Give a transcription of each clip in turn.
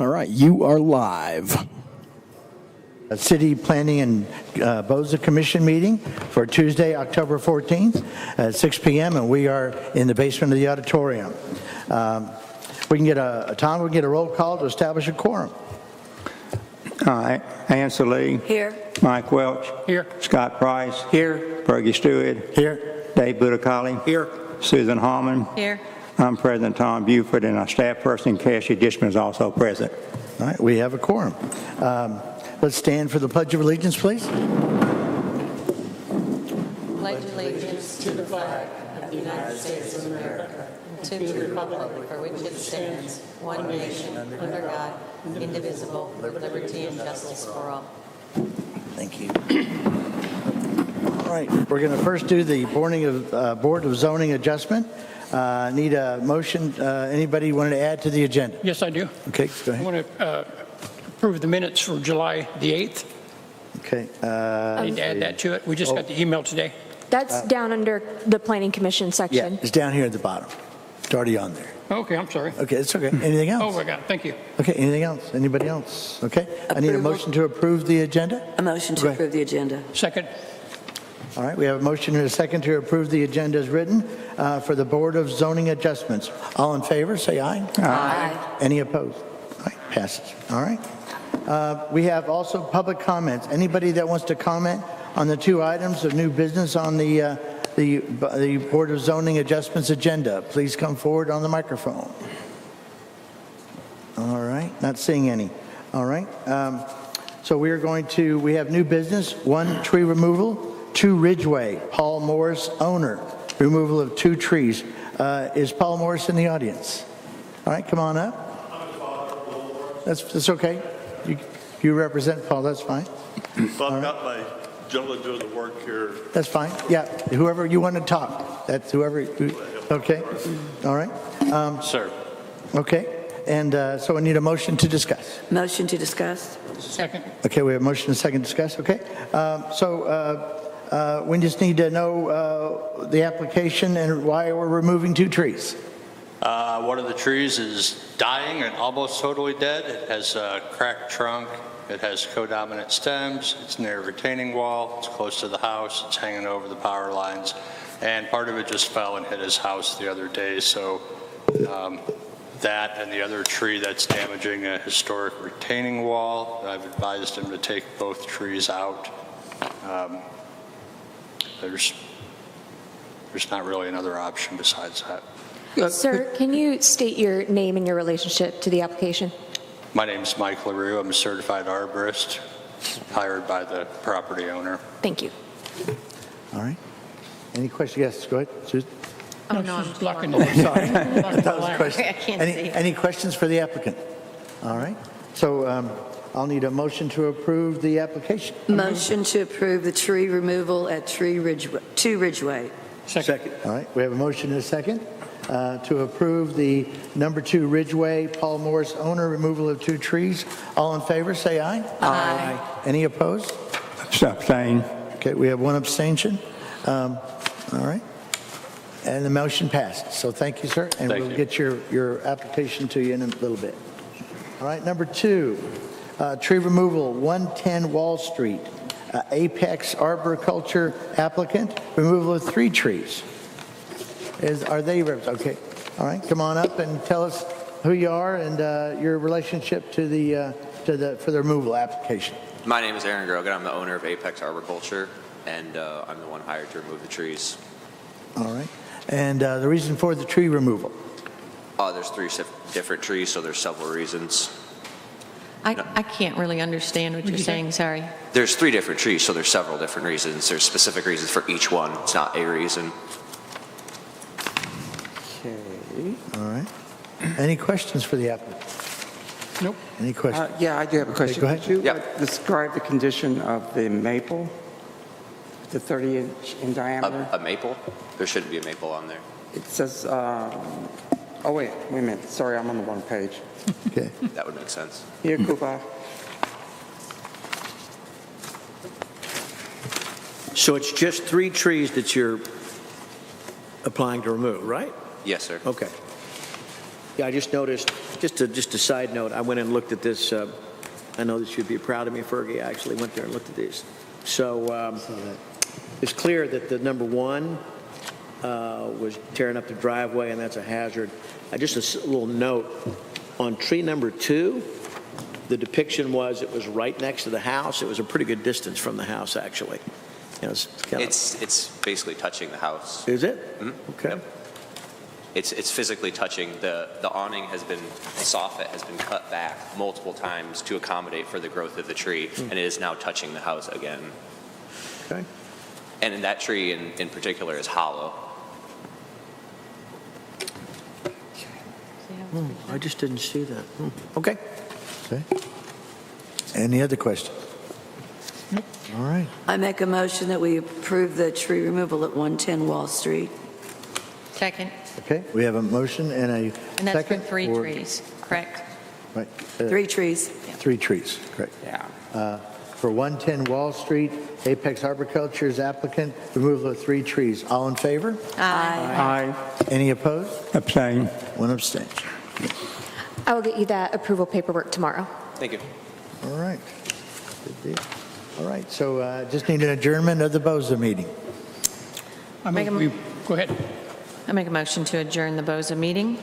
All right, you are live. A City Planning and Boza Commission meeting for Tuesday, October 14th at 6 p.m. and we are in the basement of the auditorium. We can get Tom, we can get a roll call to establish a quorum. All right. Ansel Lee. Here. Mike Welch. Here. Scott Price. Here. Fergie Stewart. Here. Dave Budakali. Here. Susan Hallman. Here. I'm President Tom Buford, and our staff person, Cassie Dishman, is also present. All right, we have a quorum. Let's stand for the Pledge of Allegiance, please. Pledge allegiance to the flag of the United States of America and to the republic for which it stands, one nation, under God, indivisible, with liberty and justice for all. Thank you. All right, we're going to first do the Board of Zoning Adjustment. Need a motion. Anybody wanted to add to the agenda? Yes, I do. Okay, go I ahead. want to approve the minutes for July the 8th. Okay. I need to add that to it. We just got the email today. That's down under the Planning Commission Yeah, section. it's down here at the bottom. It's already on there. Okay, I'm sorry. Okay, it's okay. Anything else? Oh, my God, thank you. Okay, anything else? Anybody else? Okay, I need a Approval. motion to approve the agenda. A motion Go to ahead. approve the agenda. Second, All right, we have a motion and a second to approve the agenda as written for the Board of Zoning Adjustments. All in favor, say aye. Aye. Any opposed? All right, passes. All right. We have also public comments. Anybody that wants to comment on the two items of new business on the Board of Zoning Adjustments agenda, please come forward on the microphone. All right, not seeing any. All right. So we have new business, 1 tree removal, 2 Ridgeway, Paul Morris, owner, removal of 2 trees. Is Paul Morris in the audience? All right, come on up. That's okay. You represent Paul, that's fine. So I've got my gentleman doing the work here. That's fine. Yeah, whoever you want to talk. That's whoever. Okay. All right. Sir. Okay. And so I need a motion to discuss. Motion to discuss. second. Okay, we have a motion and a second to discuss. Okay. We just need to know the application and why we're removing 2 trees. One of the trees is dying and almost totally dead. It has a cracked trunk. It has codominant stems. It's near a retaining wall. It's close to the house. It's hanging over the power lines. And part of it just fell and hit his house the other day. So that and the other tree that's damaging a historic retaining wall, I've advised him to take both trees out. There's not really another option besides that. Sir, can you state your name and your relationship to the application? My name is Mike LaRue. I'm a certified arborist hired by the property owner. Thank you. All right. Any questions? Yes, go ahead, Susan. Oh, no, She's I'm blocking Oh, sorry. the That was a question. I can't see. Any questions for the applicant? All right. So I'll need a motion to approve the application. Motion to approve the tree removal at 2 Ridgeway. Second. All right. We have a motion and a second to approve the number 2 Ridgeway, Paul Morris owner, removal of 2 trees. All in favor, say aye. Aye. Any opposed? Abstain. Okay, we have 1 abstention. All right. And the motion passed. So thank you, sir. And Thank we'll you. get your application to you in a little bit. All right, number 2, tree removal, 110 Wall Street, Apex Arboriculture applicant, removal of 3 trees. Are they, okay. All right, come on up and tell us who you are and your relationship to for the removal application. My name is Aaron Grogan. I'm the owner of Apex Arboriculture, and I'm the one hired to remove the trees. All right. And the reason for the tree removal? There's 3 different trees, so there's several reasons. I can't really understand what you're saying, sorry. There's 3 different trees, so there's several different reasons. There's specific reasons for each one. It's not a reason. Okay. All right. Any questions for the applicant? Nope. Any questions? Yeah, I do have a question. go ahead. Could you Yep. describe the condition of the maple, the 30-inch in diameter? A maple? There shouldn't be a maple on there. It says, oh, wait a minute. Sorry, I'm on the wrong page. Okay. That would make sense. Here, Cooper. So it's just 3 trees that you're applying to remove, right? Yes, sir. Okay. Yeah, I just noticed, just a side note, I went and looked at this. I know that you'd be proud of me, Fergie. I actually went there and looked at these. So it's clear that the number one was tearing up the driveway, and that's a hazard. Just a little note, on tree number 2, the depiction was it was right next to the house. It was a pretty good distance from the house, actually. You know, It's basically touching the house. Is it? Mm-hmm. Okay. Yep. It's physically touching. The awning has been, the soffit has been cut back multiple times to accommodate for the growth of the tree, and it is now touching the house again. Okay. And that tree in particular is hollow. I just didn't see that. Okay. Okay. Any other questions? All right. I make a motion that we approve the tree removal at 110 Wall Street. Second. Okay, we have a motion and a And that's for second. 3 trees, correct? Right. 3 trees. 3 trees, correct. Yeah. For 110 Wall Street, Apex Arboriculture is applicant, removal of 3 trees. All in favor? Aye. Any opposed? Abstain. 1 abstention. I will get you that approval paperwork tomorrow. Thank you. All right. Good deal. All right, so just need an adjournment of the BOZA meeting. Go ahead. I make a motion to adjourn the BOZA meeting.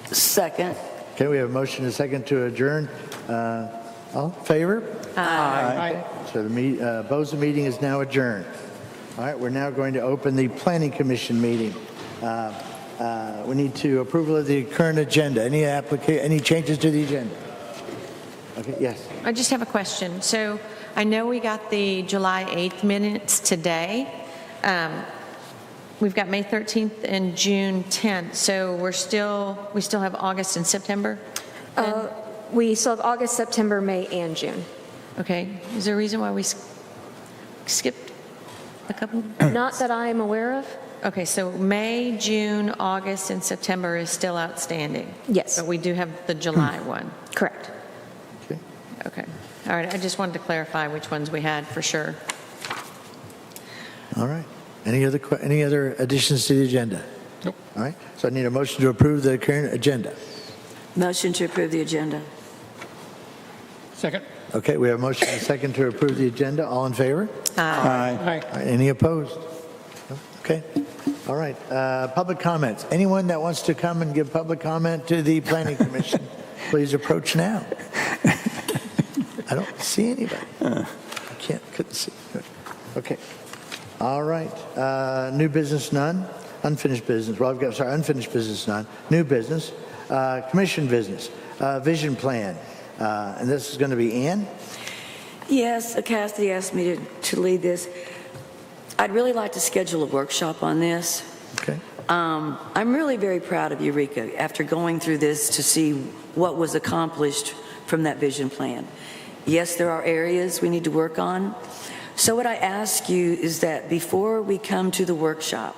Second. Okay, we have a motion and a second to adjourn. All in favor? Aye. So the BOZA meeting is now adjourned. All right, we're now going to open the Planning Commission meeting. We need to approval of the current agenda. Any changes to the agenda? Okay, yes. I just have a question. So I know we got the July 8th minutes today. We've got May 13th and June 10th. So we still have August and September? We still have August, September, May, and June. Okay. Is there a reason why we skipped a couple? Not that I'm aware of. Okay, so May, June, August, and September is still outstanding? Yes. But we do have the July one? Correct. Okay. Okay. All right, I just wanted to clarify which ones we had for sure. All right. Any other additions to the agenda? Nope. All right. So I need a motion to approve the current agenda. Motion to approve the agenda. Second. Okay, we have a motion and a second to approve the agenda. All in favor? Aye. All right, any opposed? Okay. All right. Public comments. Anyone that wants to come and give public comment to the Planning Commission, please approach now. I don't see anybody. I couldn't see. Okay. All right. New business, none. Unfinished business. Well, unfinished business, none. New business. Commission business. Vision plan. And this is going to be Ann? Yes, Cassidy asked me to lead this. I'd really like to schedule a workshop on this. Okay. I'm really very proud of Eureka after going through this to see what was accomplished from that vision plan. Yes, there are areas we need to work on. So what I ask you is that before we come to the workshop,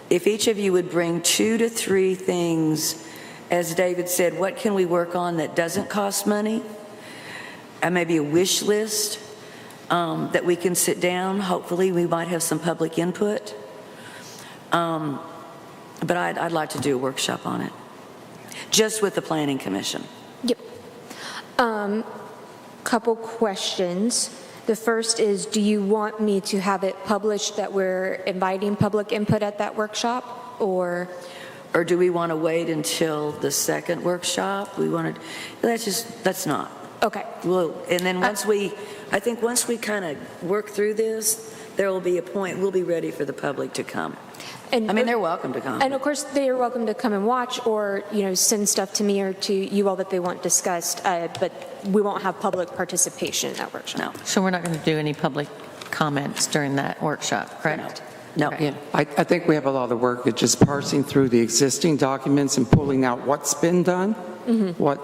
if each of you would bring 2 to 3 things, as David said, what can we work on that doesn't cost money? And maybe a wish list that we can sit down. Hopefully we might have some public input. But I'd like to do a workshop on it, just with the Planning Commission. Yep. Couple questions. The first is, do you want me to have it published that we're inviting public input at that workshop, or do we want to wait until the second workshop? That's not. Okay. Well, and then once we kind of work through this, there will be a point, we'll be ready for the public to come. And, I mean, they're welcome to come. And of course, they are welcome to come and watch, or send stuff to me or to you all that they want discussed. But we won't have public participation in that workshop. No. So we're not going to do any public comments during that workshop, correct? No. Okay. Yeah, I think we have a lot of work at just parsing through the existing documents and pulling out what's been done, what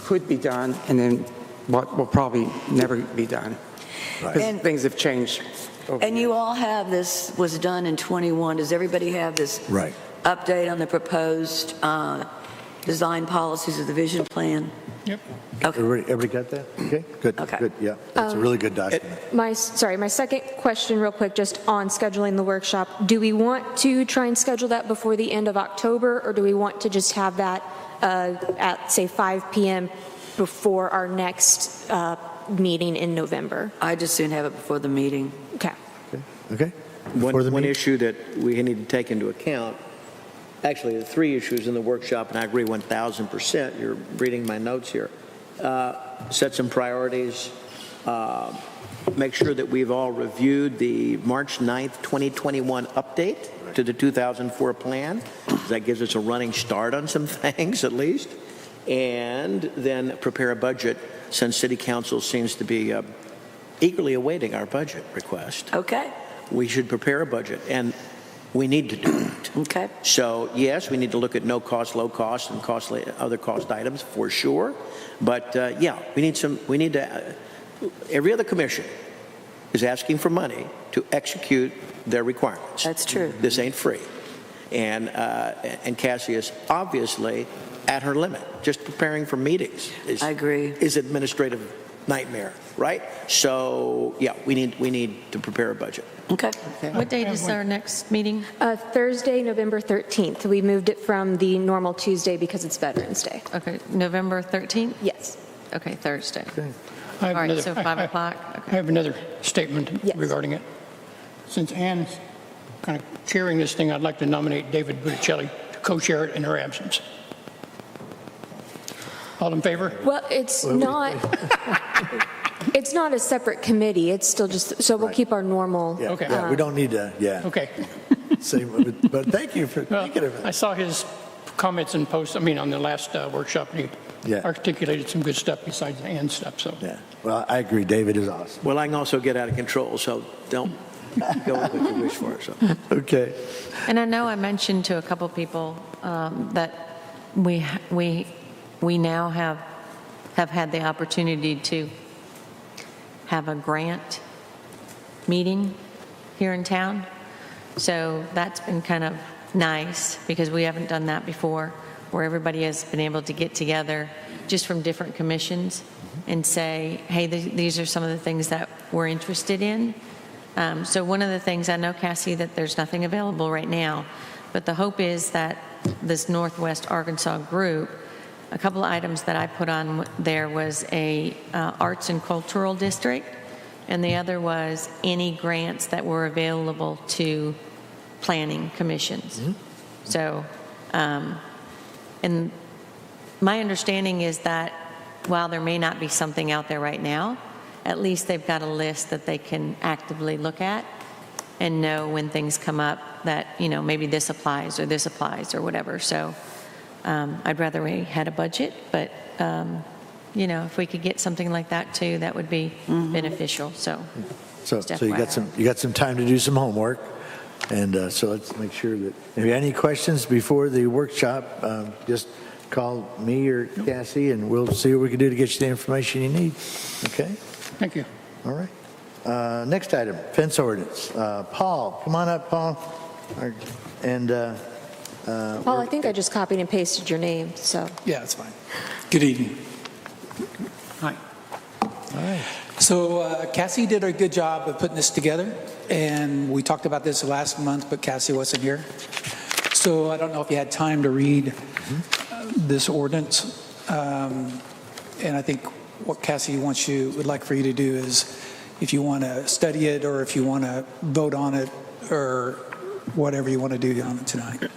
could be done, and then what will probably never be done. Because things have changed. And you all have this, was done in 21. Does everybody have this update on the proposed design policies of the vision plan? Yep. Okay. Everybody got that? Okay, good, Okay. good, yeah. That's a really good document. My second question real quick, just on scheduling the workshop. Do we want to try and schedule that before the end of October, or do we want to just have that at, say, 5 p.m. before our next meeting in November? I'd just soon have it before the meeting. Okay. Okay? For the One meeting? issue that we need to take into account, actually, the three issues in the workshop, and I agree 1,000%, you're reading my notes here. Set some priorities, make sure that we've all reviewed the March 9th, 2021 update to the 2004 plan. That gives us a running start on some things, at least. And then prepare a budget, since City Council seems to be eagerly awaiting our budget request. Okay. We should prepare a budget, and we need to do it. Okay. So, yes, we need to look at no cost, low cost, and costly other cost items for sure. But, yeah, we need to, every other commission is asking for money to execute their requirements. That's true. This ain't free. And Cassie is obviously at her limit. Just preparing for meetings I agree. is administrative nightmare, right? So, yeah, we need to prepare a budget. Okay. What date is our next meeting? Thursday, November 13th. We moved it from the normal Tuesday because it's Veterans Day. Okay, November 13th? Yes. Okay, Thursday. I have All right, another- so 5 o'clock? I Okay. have another statement Yes. regarding it. Since Ann's kind of chairing this thing, I'd like to nominate David Butticelli to co-chair it in her absence. All in favor? Well, it's not, it's not a separate committee. It's still just, so we'll keep our normal. Yeah, Okay. yeah, we don't need to, yeah. Okay. Say, but thank you for Well, thinking of it. I saw his comments and posts, on the last workshop, and he Yeah. articulated some good stuff besides Ann's stuff, so. Yeah, well, I agree, David is awesome. Well, I can also get out of control, so don't go with what you wish for. So. Okay. And I know I mentioned to a couple people that we now have had the opportunity to have a grant meeting here in town. So that's been kind of nice because we haven't done that before, where everybody has been able to get together just from different commissions and say, hey, these are some of the things that we're interested in. So one of the things, I know, Cassie, that there's nothing available right now, but the hope is that this Northwest Arkansas group, a couple of items that I put on there was a arts and cultural district, and the other was any grants that were available to planning commissions. Mm-hmm. So, and my understanding is that while there may not be something out there right now, at least they've got a list that they can actively look at and know when things come up that, maybe this applies or whatever. So I'd rather we had a budget, but, if we could get something like that too, that would be beneficial. So you got some time to do some homework. And so let's make sure that if you have any questions before the workshop, just call me or Cassie, and we'll see what we can do to get you the information you need. Okay? Thank you. All right. Next item, fence ordinance. Paul, come on up, Paul. And Paul, I think I just copied and pasted your name, so. Yeah, that's fine. Good evening. Hi. all right. So Cassie did a good job of putting this together, and we talked about this last month, but Cassie wasn't here. So I don't know if you had time to read this ordinance. And I think what Cassie would like for you to do is, if you want to study it or if you want to vote on it or whatever you want to do on it tonight.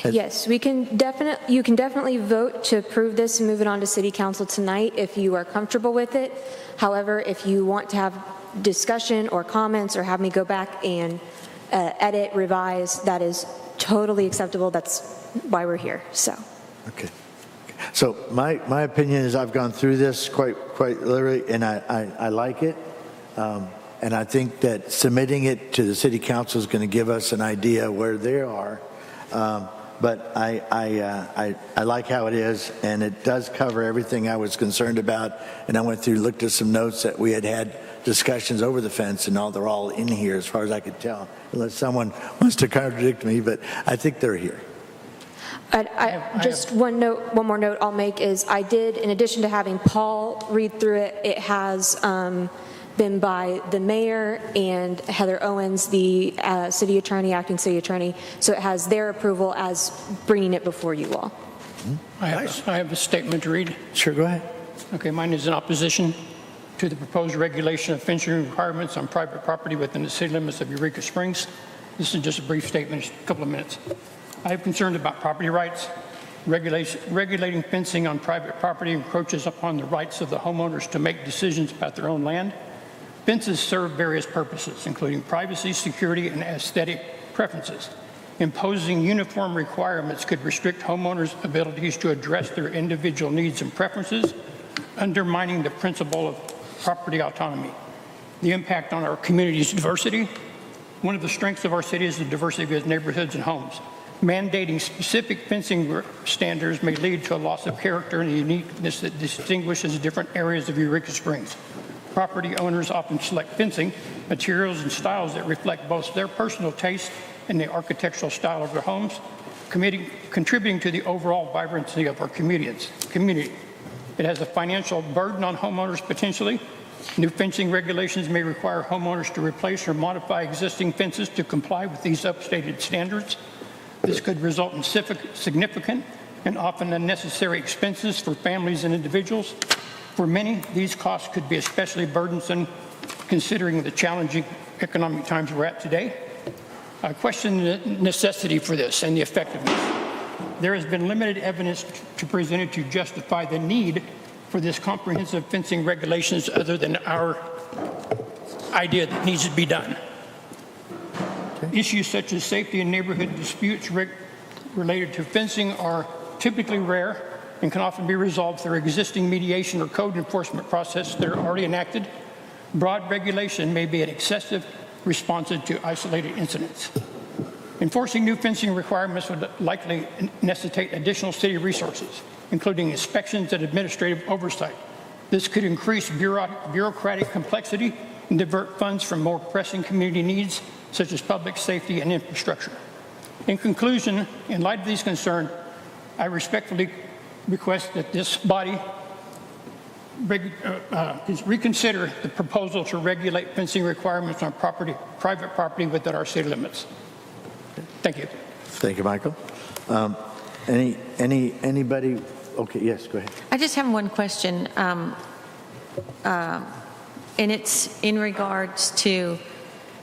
Yes, you can definitely vote to approve this and move it on to City Council tonight if you are comfortable with it. However, if you want to have discussion or comments or have me go back and edit, revise, that is totally acceptable. That's why we're here. So. Okay. So my opinion is I've gone through this quite literally, and I like it. And I think that submitting it to the City Council is going to give us an idea where they are. But I like how it is, and it does cover everything I was concerned about. And I went through, looked at some notes that we had discussions over the fence, and they're all in here as far as I could tell, unless someone wants to contradict me, but I think they're here. Just one more note I'll make is I did, in addition to having Paul read through it, it has been by the mayor and Heather Owens, the city attorney, acting city attorney, so it has their approval as bringing it before you all. I have a statement to read. Sure, go ahead. Okay, mine is in opposition to the proposed regulation of fencing requirements on private property within the city limits of Eureka Springs. This is just a brief statement, a couple of minutes. I have concerns about property rights. Regulating fencing on private property encroaches upon the rights of the homeowners to make decisions about their own land. Fences serve various purposes, including privacy, security, and aesthetic preferences. Imposing uniform requirements could restrict homeowners' abilities to address their individual needs and preferences, undermining the principle of property autonomy. The impact on our community's diversity. One of the strengths of our city is the diversity of its neighborhoods and homes. Mandating specific fencing standards may lead to a loss of character and the uniqueness that distinguishes different areas of Eureka Springs. Property owners often select fencing materials and styles that reflect both their personal taste and the architectural style of their homes, contributing to the overall vibrancy of our community. It has a financial burden on homeowners potentially. New fencing regulations may require homeowners to replace or modify existing fences to comply with these updated standards. This could result in significant and often unnecessary expenses for families and individuals. For many, these costs could be especially burdensome considering the challenging economic times we're at today. I question the necessity for this and the effectiveness. There has been limited evidence presented to justify the need for this comprehensive fencing regulations other than our idea that needs to be done. Okay. Issues such as safety and neighborhood disputes related to fencing are typically rare and can often be resolved through existing mediation or code enforcement processes that are already enacted. Broad regulation may be an excessive responsive to isolated incidents. Enforcing new fencing requirements would likely necessitate additional city resources, including inspections and administrative oversight. This could increase bureaucratic complexity and divert funds from more pressing community needs, such as public safety and infrastructure. In conclusion, in light of these concerns, I respectfully request that this body reconsider the proposal to regulate fencing requirements on private property within our city limits. Thank you. Thank you, Michael. Anybody? Okay, yes, go ahead. I just have one question, and it's in regards to,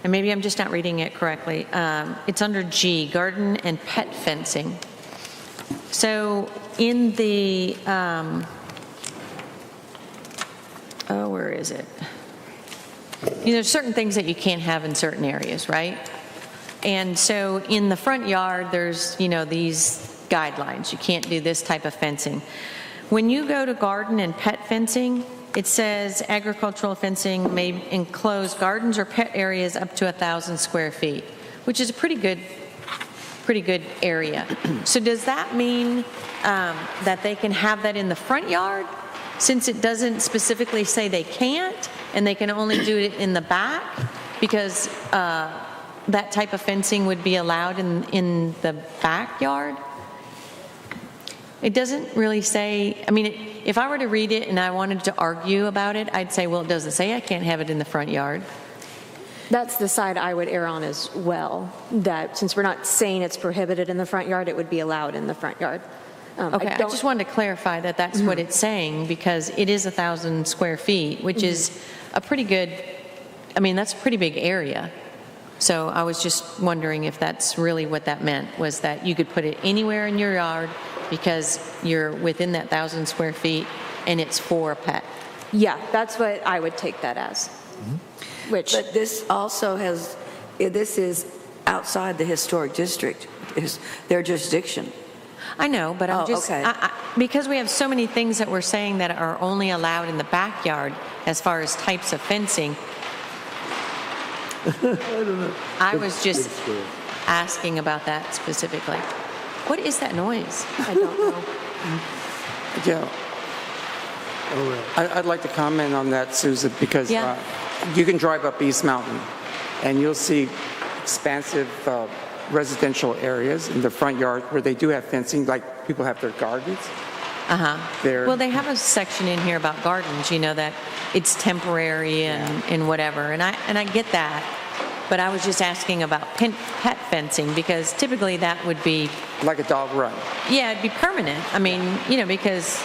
and maybe I'm just not reading it correctly, it's under G, garden and pet fencing. So in the, where is it? There's certain things that you can't have in certain areas, right? And so in the front yard, there's, these guidelines. You can't do this type of fencing. When you go to garden and pet fencing, it says agricultural fencing may enclose gardens or pet areas up to 1,000 square feet, which is a pretty good area. So does that mean that they can have that in the front yard, since it doesn't specifically say they can't, and they can only do it in the back, because that type of fencing would be allowed in the backyard? It doesn't really say, if I were to read it and I wanted to argue about it, I'd say, well, it doesn't say I can't have it in the front yard. That's the side I would err on as well, that since we're not saying it's prohibited in the front yard, it would be allowed in the front yard. Okay, I just wanted to clarify that that's what it's saying, because it is 1,000 square feet, which is a pretty good, that's a pretty big area. So I was just wondering if that's really what that meant, was that you could put it anywhere in your yard because you're within that 1,000 square feet and it's for a pet. Yeah, that's what I would take that as. But this also this is outside the historic district, is their jurisdiction. I know, but I'm just, okay. Because we have so many things that we're saying that are only allowed in the backyard as far as types of fencing, I was just asking about that specifically. What is that noise? I don't know. Yeah. I'd like to comment on that, Susan, because you can drive up East Mountain and you'll see expansive residential areas in the front yard where they do have fencing, like people have their gardens. There. Well, they have a section in here about gardens, that it's temporary and whatever, and I get that. But I was just asking about pet fencing, because typically that would be... Like a dog run. Yeah, it'd be permanent. I mean, because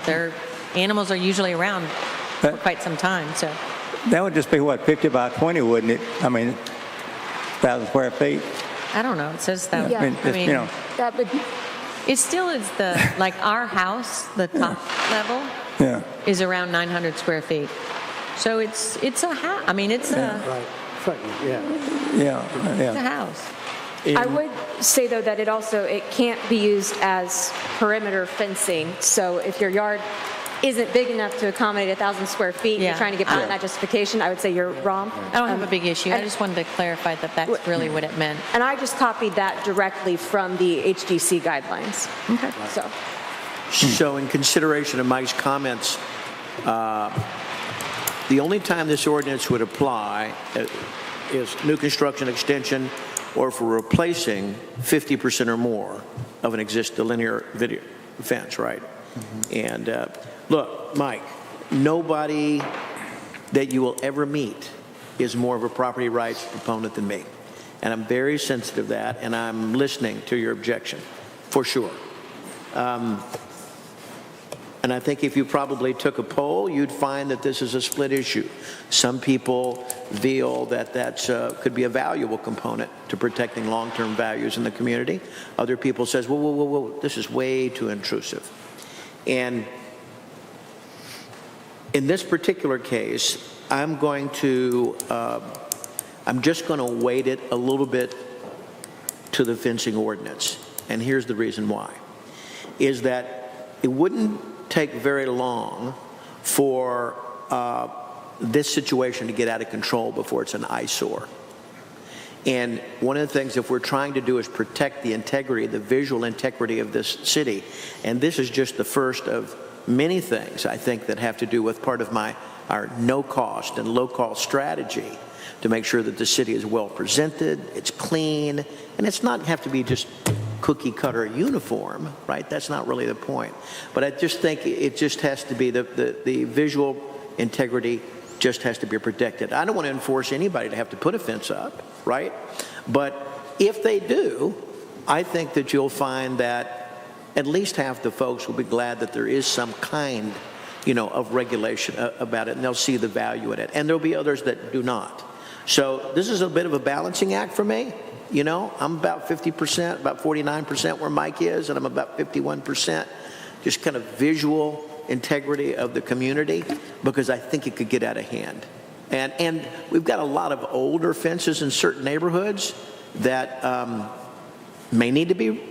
their animals are usually around for quite some time, so... That would just be, 50 by 20, wouldn't it? I mean, 1,000 square feet. I don't know, it says that. Yeah. I mean, That would, It still is like our house, the top level, is around 900 square feet. So it's a house. I mean, it's a house. I would say, though, that it can't be used as perimeter fencing. So if your yard isn't big enough to accommodate 1,000 square feet, you're trying to get beyond that justification, I would say you're wrong. I don't have a big issue. I just wanted to clarify that that's really what it meant. And I just copied that directly from the HDC guidelines. Okay. So in consideration of Mike's comments, the only time this ordinance would apply is new construction extension or for replacing 50% or more of the linear video fence, right? And look, Mike, nobody that you will ever meet is more of a property rights proponent than me. And I'm very sensitive to that, and I'm listening to your objection, for sure. And I think if you probably took a poll, you'd find that this is a split issue. Some people feel that could be a valuable component to protecting long-term values in the community. Other people says, whoa, this is way too intrusive. And in this particular case, I'm just going to weight it a little bit to the fencing ordinance. And here's the reason why, is that it wouldn't take very long for this situation to get out of control before it's an eyesore. And one of the things, if we're trying to do, is protect the integrity, the visual integrity of this city. And this is just the first of many things, I think, that have to do with part of our no-cost and low-cost strategy to make sure that the city is well presented, it's clean, and it's not have to be just cookie-cutter uniform, right? That's not really the point. But I just think it just has to be the visual integrity just has to be protected. I don't want to enforce anybody to have to put a fence up, right? But if they do, I think that you'll find that at least half the folks will be glad that there is some kind, of regulation about it, and they'll see the value in it. And there'll be others that do not. So this is a bit of a balancing act for me. I'm about 50%, about 49% where Mike is, and I'm about 51% just kind of visual integrity of the community, because I think it could get out of hand. And we've got a lot of older fences in certain neighborhoods that may need to be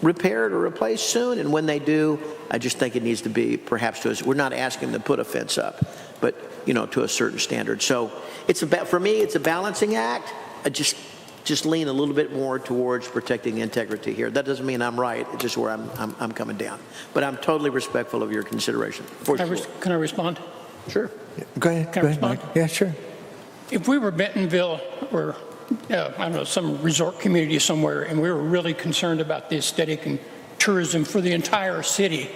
repaired or replaced soon, and when they do, I just think it needs to be perhaps we're not asking them to put a fence up, but to a certain standard. So for me, it's a balancing act. I just lean a little bit more towards protecting integrity here. That doesn't mean I'm right. It's just where I'm coming down. But I'm totally respectful of your consideration. Can I respond? Sure. Go ahead. Can I respond? Mike. Yeah, sure. If we were Bentonville or, I don't know, some resort community somewhere, and we were really concerned about the aesthetic and tourism for the entire city,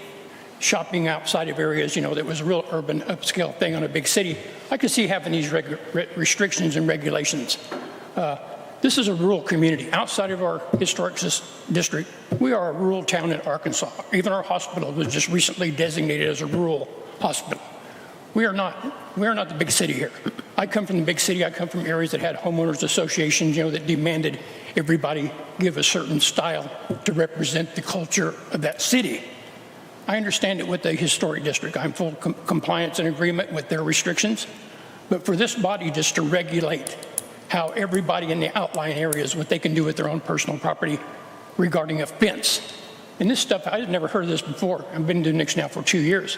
shopping outside of areas, that was a real urban upscale thing on a big city, I could see having these restrictions and regulations. This is a rural community. Outside of our historic district, we are a rural town in Arkansas. Even our hospital was just recently designated as a rural hospital. We are not the big city here. I come from the big city. I come from areas that had homeowners associations, that demanded everybody give a certain style to represent the culture of that city. I understand it with the historic district. I'm full compliance and agreement with their restrictions. But for this body just to regulate how everybody in the outlying areas, what they can do with their own personal property regarding a fence. And this stuff, I've never heard of this before. I've been doing this now for 2 years.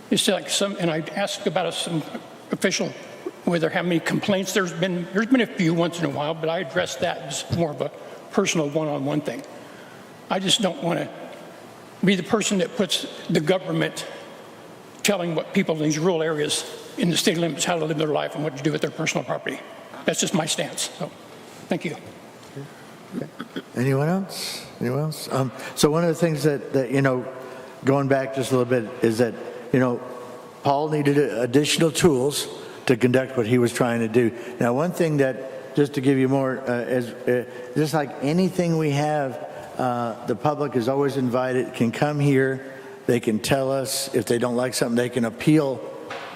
It's like and I asked about some official, whether how many complaints there's been a few once in a while, but I addressed that as more of a personal one-on-one thing. I just don't want to be the person that puts the government telling what people in these rural areas in the state limits how to live their life and what to do with their personal property. That's just my stance. So, thank you. Anyone else? Anyone else? So one of the things that, you know, going back just a little bit is that, you know, Paul needed additional tools to conduct what he was trying to do. Now, one thing that, just to give you more, is just like anything we have, the public is always invited, can come here, they can tell us if they don't like something, they can appeal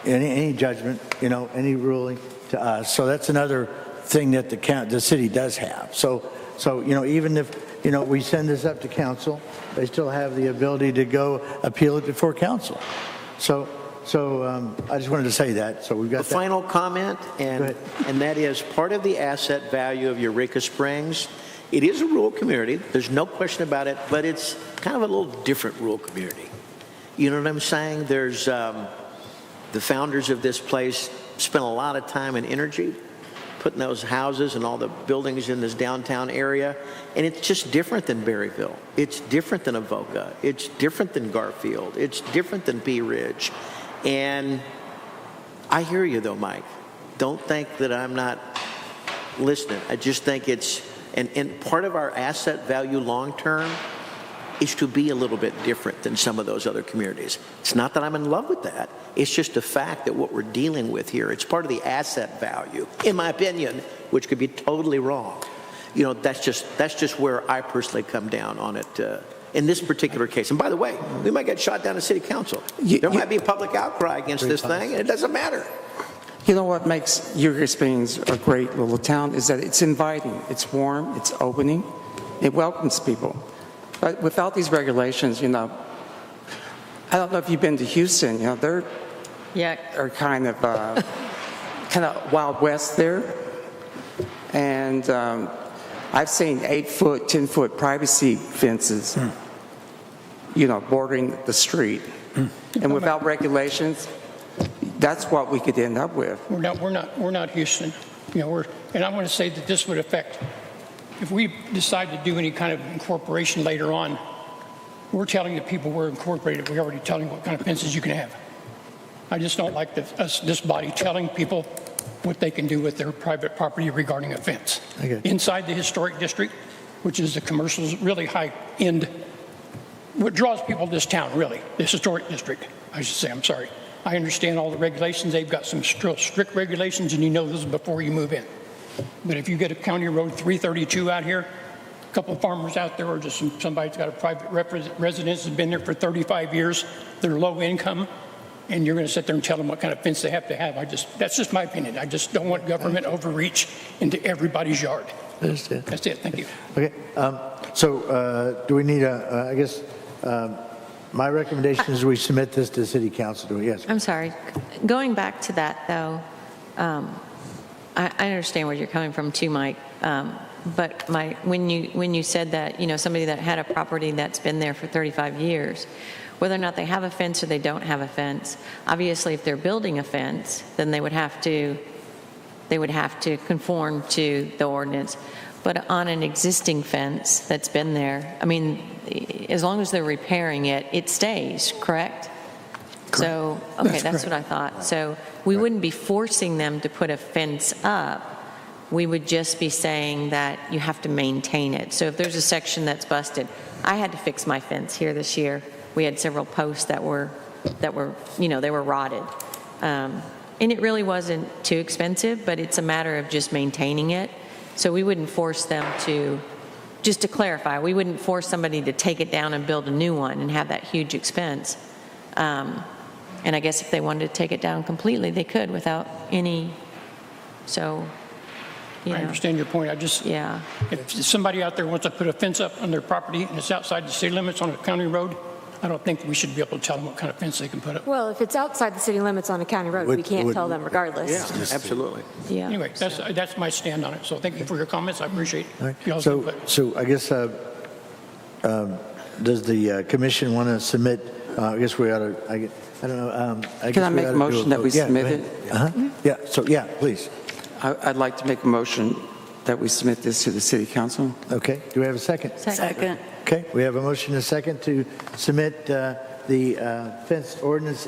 any judgment, you know, any ruling to us. So that's another thing that the city does have. So, you know, even if, you know, we send this up to council, they still have the ability to go appeal it before council. So I just wanted to say that. So we've got A final comment, and that is part of the asset value of Eureka Springs. It is a rural community. There's no question about it, but it's kind of a little different rural community. You know what I'm saying? There's the founders of this place spent a lot of time and energy putting those houses and all the buildings in this downtown area, and it's just different than Berryville. It's different than Avoca. It's different than Garfield. It's different than Bee Ridge. And I hear you, though, Mike. Don't think that I'm not listening. I just think it's, and part of our asset value long-term is to be a little bit different than some of those other communities. It's not that I'm in love with that. It's just a fact that what we're dealing with here, it's part of the asset value, in my opinion, which could be totally wrong. You know, that's just where I personally come down on it in this particular case. And by the way, we might get shot down at city council. There might be a public outcry against this thing, and it doesn't matter. You know what makes Eureka Springs a great little town is that it's inviting, it's warm, it's opening, it welcomes people. But without these regulations, you know, I don't know if you've been to Houston, you know, they're are kind of Wild West there. And I've seen 8-foot, 10-foot privacy fences, you know, bordering the street. And without regulations, that's what we could end up with. We're not Houston. You know, and I want to say that this would affect, if we decide to do any kind of incorporation later on, we're telling the people we're incorporated, we're already telling what kind of fences you can have. I just don't like this body telling people what they can do with their private property regarding a fence. Okay. Inside the historic district, which is the commercial, really high end, what draws people to this town, really, this historic district, I should say, I'm sorry. I understand all the regulations. They've got some strict regulations, and you know those before you move in. But if you get a County Road 332 out here, a couple of farmers out there, or just somebody's got a private residence that's been there for 35 years, they're low income, and you're going to sit there and tell them what kind of fence they have to have. That's just my opinion. I just don't want government overreach into everybody's yard. That's it. Thank you. Okay. So do we need I guess, my recommendation is we submit this to City Council. Yes. I'm sorry. Going back to that, though, I understand where you're coming from too, Mike. But when you said that, you know, somebody that had a property that's been there for 35 years, whether or not they have a fence or they don't have a fence, obviously if they're building a fence, then they would have to conform to the ordinance. But on an existing fence that's been there, I mean, as long as they're repairing it, it stays, correct? So, okay, that's what I thought. So we wouldn't be forcing them to put a fence up. We would just be saying that you have to maintain it. So if there's a section that's busted, I had to fix my fence here this year. We had several posts that were, you know, they were rotted. And it really wasn't too expensive, but it's a matter of just maintaining it. So we wouldn't force them to, just to clarify, we wouldn't force somebody to take it down and build a new one and have that huge expense. And I guess if they wanted to take it down completely, they could without any, so, you know. I understand your point. If somebody out there wants to put a fence up on their property and it's outside the city limits on a county road, I don't think we should be able to tell them what kind of fence they can put up. Well, if it's outside the city limits on a county road, we can't tell them regardless. Yeah, absolutely. Yeah. Anyway, that's my stand on it. So thank you for your comments. I appreciate y'all's So, input. so I guess, does the commission want to submit, I guess we ought to, I don't know. Can I make a motion that we submit it? Yeah, so, yeah, please. I'd like to make a motion that we submit this to the City Council. Okay, do we have a second? Second. Okay, we have a motion and a second to submit the fence ordinance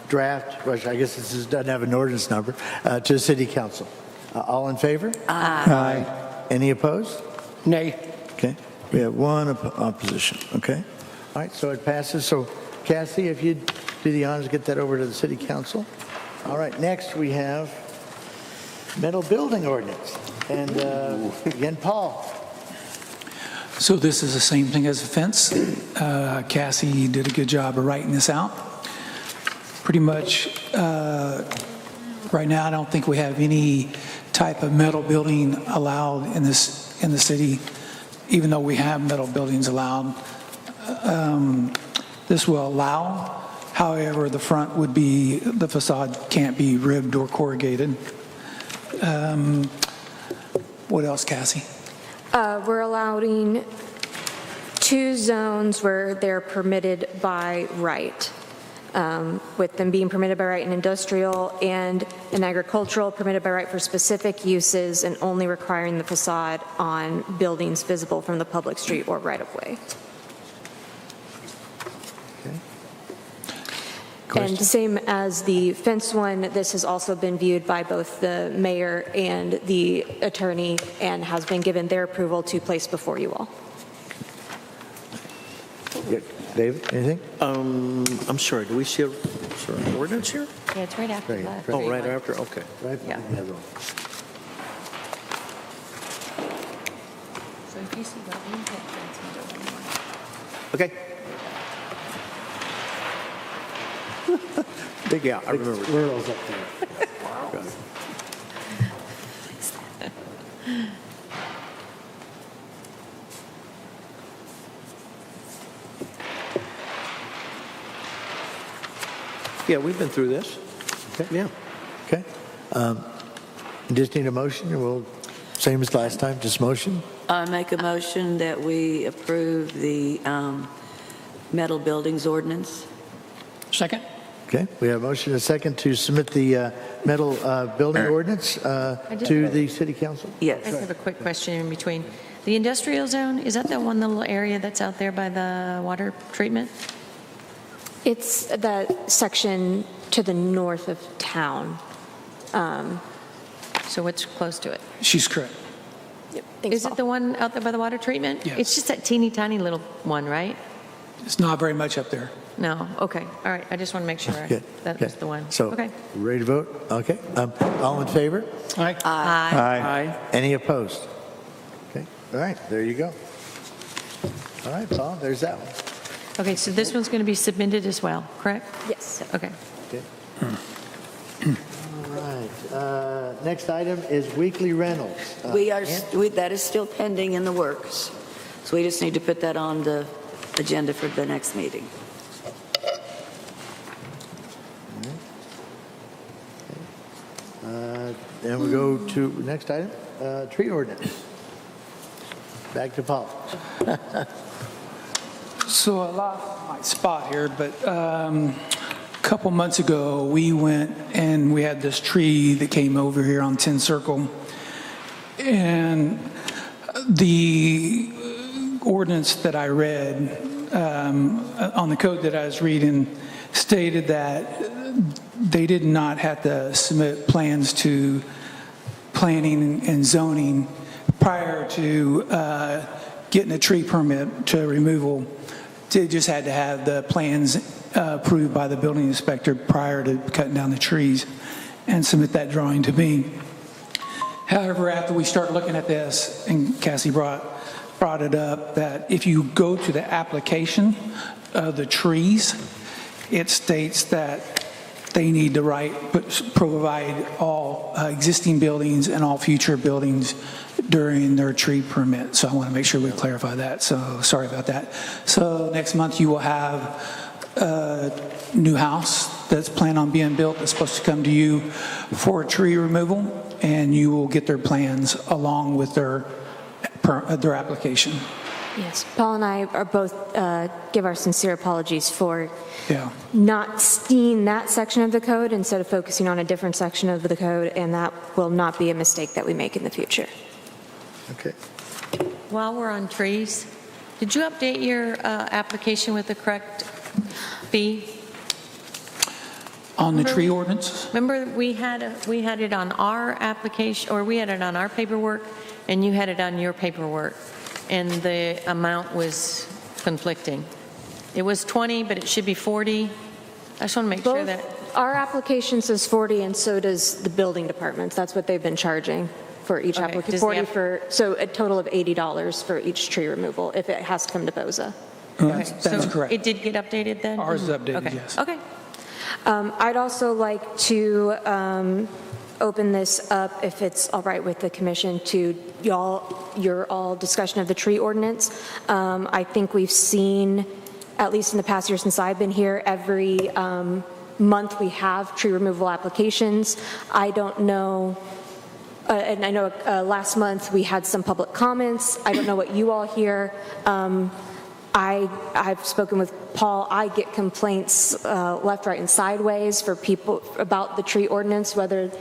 draft, which I guess this doesn't have an ordinance number, to the City Council. All in favor? Aye. Any opposed? Nay. Okay, we have one opposition, okay? All right, so it passes. So Cassie, if you'd do the honors, get that over to the city council. All right, next we have metal building ordinance. And again, Paul. So this is the same thing as a fence. Cassie did a good job of writing this out. Pretty much, right now, I don't think we have any type of metal building allowed in the city, even though we have metal buildings allowed. This will allow, however, the front would be, the facade can't be ribbed or corrugated. What else, Cassie? We're allowing 2 zones where they're permitted by right, with them being permitted by right in industrial and in agricultural, permitted by right for specific uses and only requiring the facade on buildings visible from the public street or right-of-way. And same as the fence one, this has also been viewed by both the mayor and the attorney and has been given their approval to place before you all. Yeah, David, anything? I'm sorry, do we see an ordinance here? Yeah, it's right after Right, that. Oh, right after, okay. Right. Yeah. the other one. So if you see that, you can fence and go one more. Okay. Big, yeah, I remember. Squirrels up there. Got it. Yeah, we've been through this. Okay. Yeah. Okay. You just need a motion, and we'll, same as last time, just motion? I make a motion that we approve the metal buildings ordinance. Second? Okay, we have a motion and a second to submit the metal building ordinance to the city council? I Yes. just have a quick question in between. The industrial zone, is that the one little area that's out there by the water treatment? It's that section to the north of town. So what's close to it? She's correct. Thanks, Is Paul. it the one out there by the water treatment? Yes. It's just that teeny tiny little one, right? It's not very much up there. No, okay, all right, I just want to make sure Okay. that Okay. was the one. So, Okay. ready to vote? Okay. All in favor? Aye. Aye. Any opposed? Okay, all right, there you go. All right, Paul, there's that one. Okay, so this one's going to be submitted as well, correct? Yes. Okay. Okay. All right, next item is weekly rentals. That is still pending in the works. So we just need to put that on the agenda for the next meeting. Then we go to next item, tree ordinance. Back to Paul. So I lost my spot here, but a couple months ago, we went and we had this tree that came over here on 10 Circle. And the ordinance that I read on the code that I was reading stated that they did not have to submit plans to planning and zoning prior to getting a tree permit to removal. They just had to have the plans approved by the building inspector prior to cutting down the trees and submit that drawing to me. However, after we start looking at this, and Cassie brought it up, that if you go to the application of the trees, it states that they need to provide all existing buildings and all future buildings during their tree permit. So I want to make sure we clarify that. So sorry about that. So next month you will have a new house that's planned on being built that's supposed to come to you for tree removal, and you will get their plans along with their application. Yes, Paul and I are both give our sincere apologies for Yeah. not seeing that section of the code instead of focusing on a different section of the code, and that will not be a mistake that we make in the future. Okay. While we're on trees, did you update your application with the correct fee? On the tree ordinance? Remember, we had it on our application, or we had it on our paperwork and you had it on your paperwork, and the amount was conflicting. It was 20, but it should be 40. I just want to make sure that... Our application says 40, and so does the building departmment. That's what they've been charging for each Okay, application. does 40 the for, so a total of $80 for each tree removal if it has to come to BOZA. That's So correct. it did get updated then? Ours is updated, Okay. yes. Okay. I'd also like to open this up, if it's all right with the commission, to your all discussion of the tree ordinance. I think we've seen, at least in the past year since I've been here, every month we have tree removal applications. I don't know, and I know last month we had some public comments. I don't know what you all hear. I've spoken with Paul. I get complaints left, right, and sideways for people about the tree ordinance, whether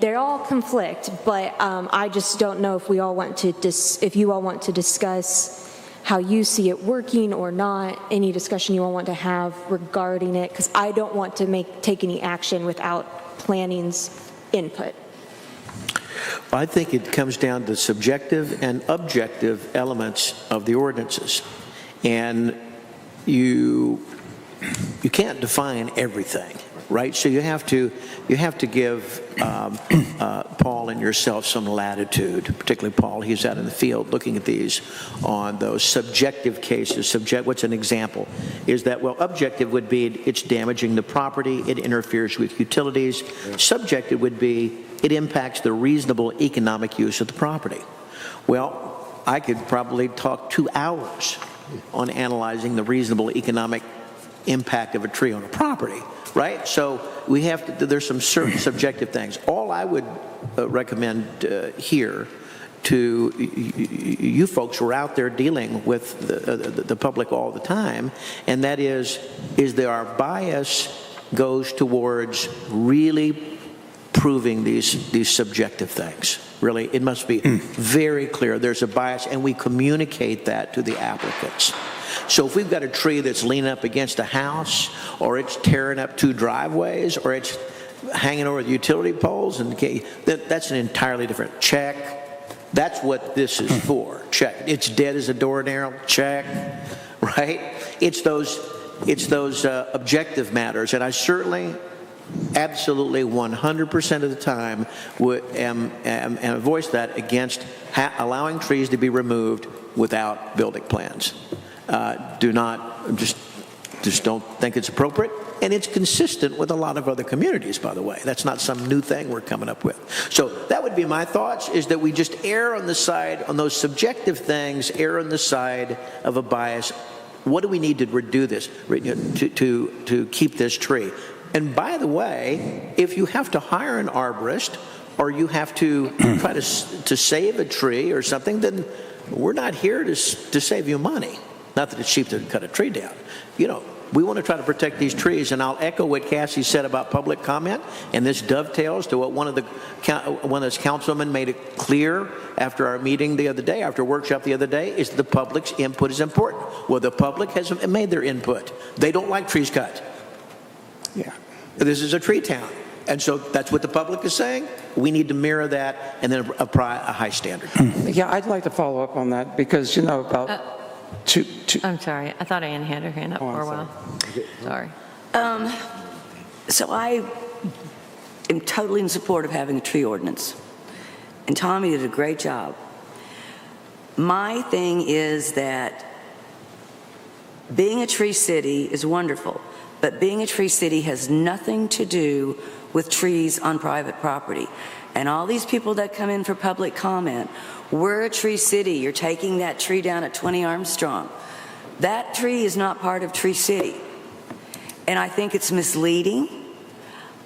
they all conflict, but I just don't know if we all want to if you all want to discuss how you see it working or not, any discussion you all want to have regarding it, because I don't want to take any action without planning's input. I think it comes down to subjective and objective elements of the ordinances. And you can't define everything, right? So you have to give Paul and yourself some latitude, particularly Paul. He's out in the field looking at these on those subjective cases. What's an example? Is that, well, objective would be it's damaging the property, it interferes with utilities. Subjective would be it impacts the reasonable economic use of the property. Well, I could probably talk 2 hours on analyzing the reasonable economic impact of a tree on a property, right? So we have to, there's some certain subjective things. All I would recommend here to you folks who are out there dealing with the public all the time, and that is that our bias goes towards really proving these subjective things. Really, it must be very clear there's a bias, and we communicate that to the applicants. So if we've got a tree that's leaning up against a house, or it's tearing up 2 driveways, or it's hanging over the utility poles, and that's an entirely different check. That's what this is for. Check. It's dead as a doornail. Check. Right? It's those objective matters, and I certainly, absolutely 100% of the time and voice that against allowing trees to be removed without building plans. Just don't think it's appropriate, and it's consistent with a lot of other communities, by the way. That's not some new thing we're coming up with. So that would be my thoughts, is that we just err on the side, on those subjective things, err on the side of a bias. What do we need to redo this, to keep this tree? And by the way, if you have to hire an arborist, or you have to try to save a tree or something, then we're not here to save you money. Not that it's cheap to cut a tree down. We want to try to protect these trees, and I'll echo what Cassie said about public comment, and this dovetails to what one of those councilmen made it clear after our meeting the other day, after workshop the other day, is the public's input is important. Well, the public has made their input. They don't like trees cut. Yeah. This is a tree town. And so that's what the public is saying. We need to mirror that and then apply a high standard. Yeah, I'd like to follow up on that because, about I'm sorry. I thought Ann had her hand up for a while. Sorry. So I am totally in support of having a tree ordinance. And Tommy did a great job. My thing is that being a tree city is wonderful, but being a tree city has nothing to do with trees on private property. And all these people that come in for public comment, we're a tree city. You're taking that tree down at 20 Armstrong. That tree is not part of Tree City. And I think it's misleading.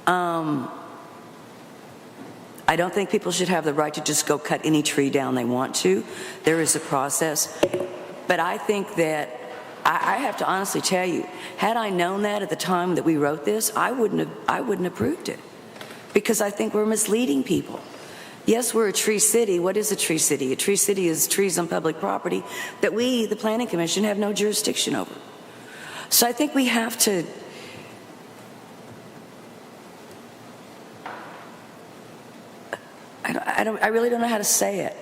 I don't think people should have the right to just go cut any tree down they want to. There is a process. But I think that, I have to honestly tell you, had I known that at the time that we wrote this, I wouldn't have approved it. Because I think we're misleading people. Yes, we're a tree city. What is a tree city? A tree city is trees on public property that we, the Planning Commission, have no jurisdiction over. So I think we have to I I really don't know how to say it.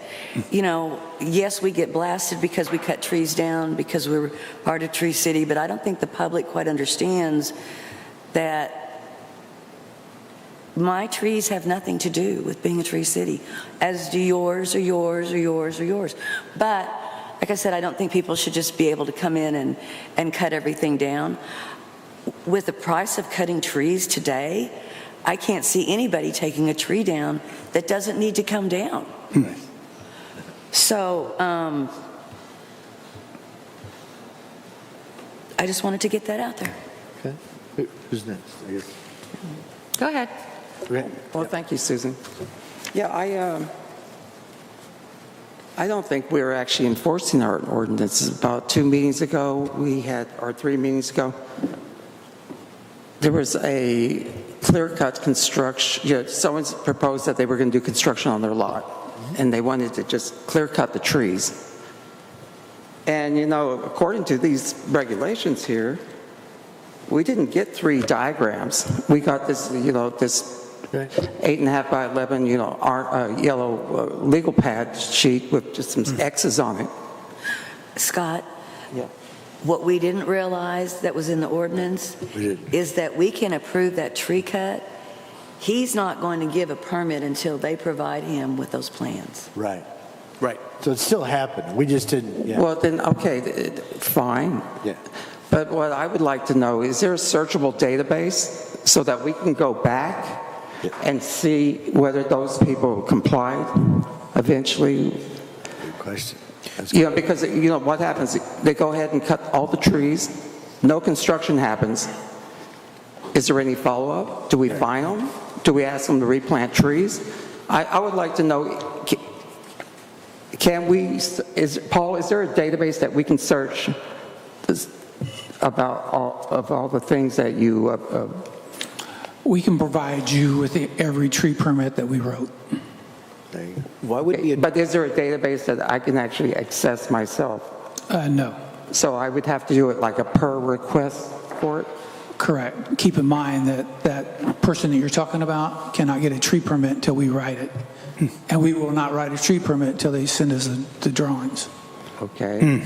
You know, yes, we get blasted because we cut trees down because we're part of Tree City, but I don't think the public quite understands that my trees have nothing to do with being a Tree City, as do yours or yours or yours or yours. But like I said, I don't think people should just be able to come in and cut everything down. With the price of cutting trees today, I can't see anybody taking a tree down that doesn't need to come down. So I just wanted to get that out there. Okay. Who's next? I guess. Go ahead. Well, thank you, Susan. Yeah, I don't think we're actually enforcing our ordinances. About 2 meetings ago, or 3 meetings ago, there was a clear-cut construction. Someone proposed that they were going to do construction on their lot, and they wanted to just clear-cut the trees. And, you know, according to these regulations here, we didn't get 3 diagrams. We got this, you know, this 8.5 by 11, you know, yellow legal pad sheet with just some X's on it. Scott? Yeah. What we didn't realize that was in the ordinance is that we can approve that tree cut. He's not going to give a permit until they provide him with those plans. Right. Right. So it's still happening. We just didn't. Yeah. Well, then, okay, fine. Yeah. But what I would like to know, is there a searchable database so that we can go back and see whether those people complied eventually? Good question. You know, because, you know, what happens, they go ahead and cut all the trees, no construction happens. Is there any follow-up? Do we fine them? Do we ask them to replant trees? I would like to know, Paul, is there a database that we can search about all the things that you... We can provide you with every tree permit that we wrote. Why would it be But is there a database that I can actually access myself? No. So I would have to do it like a per request for it? Correct. Keep in mind that that person that you're talking about cannot get a tree permit until we write it. And we will not write a tree permit until they send us the drawings. Okay.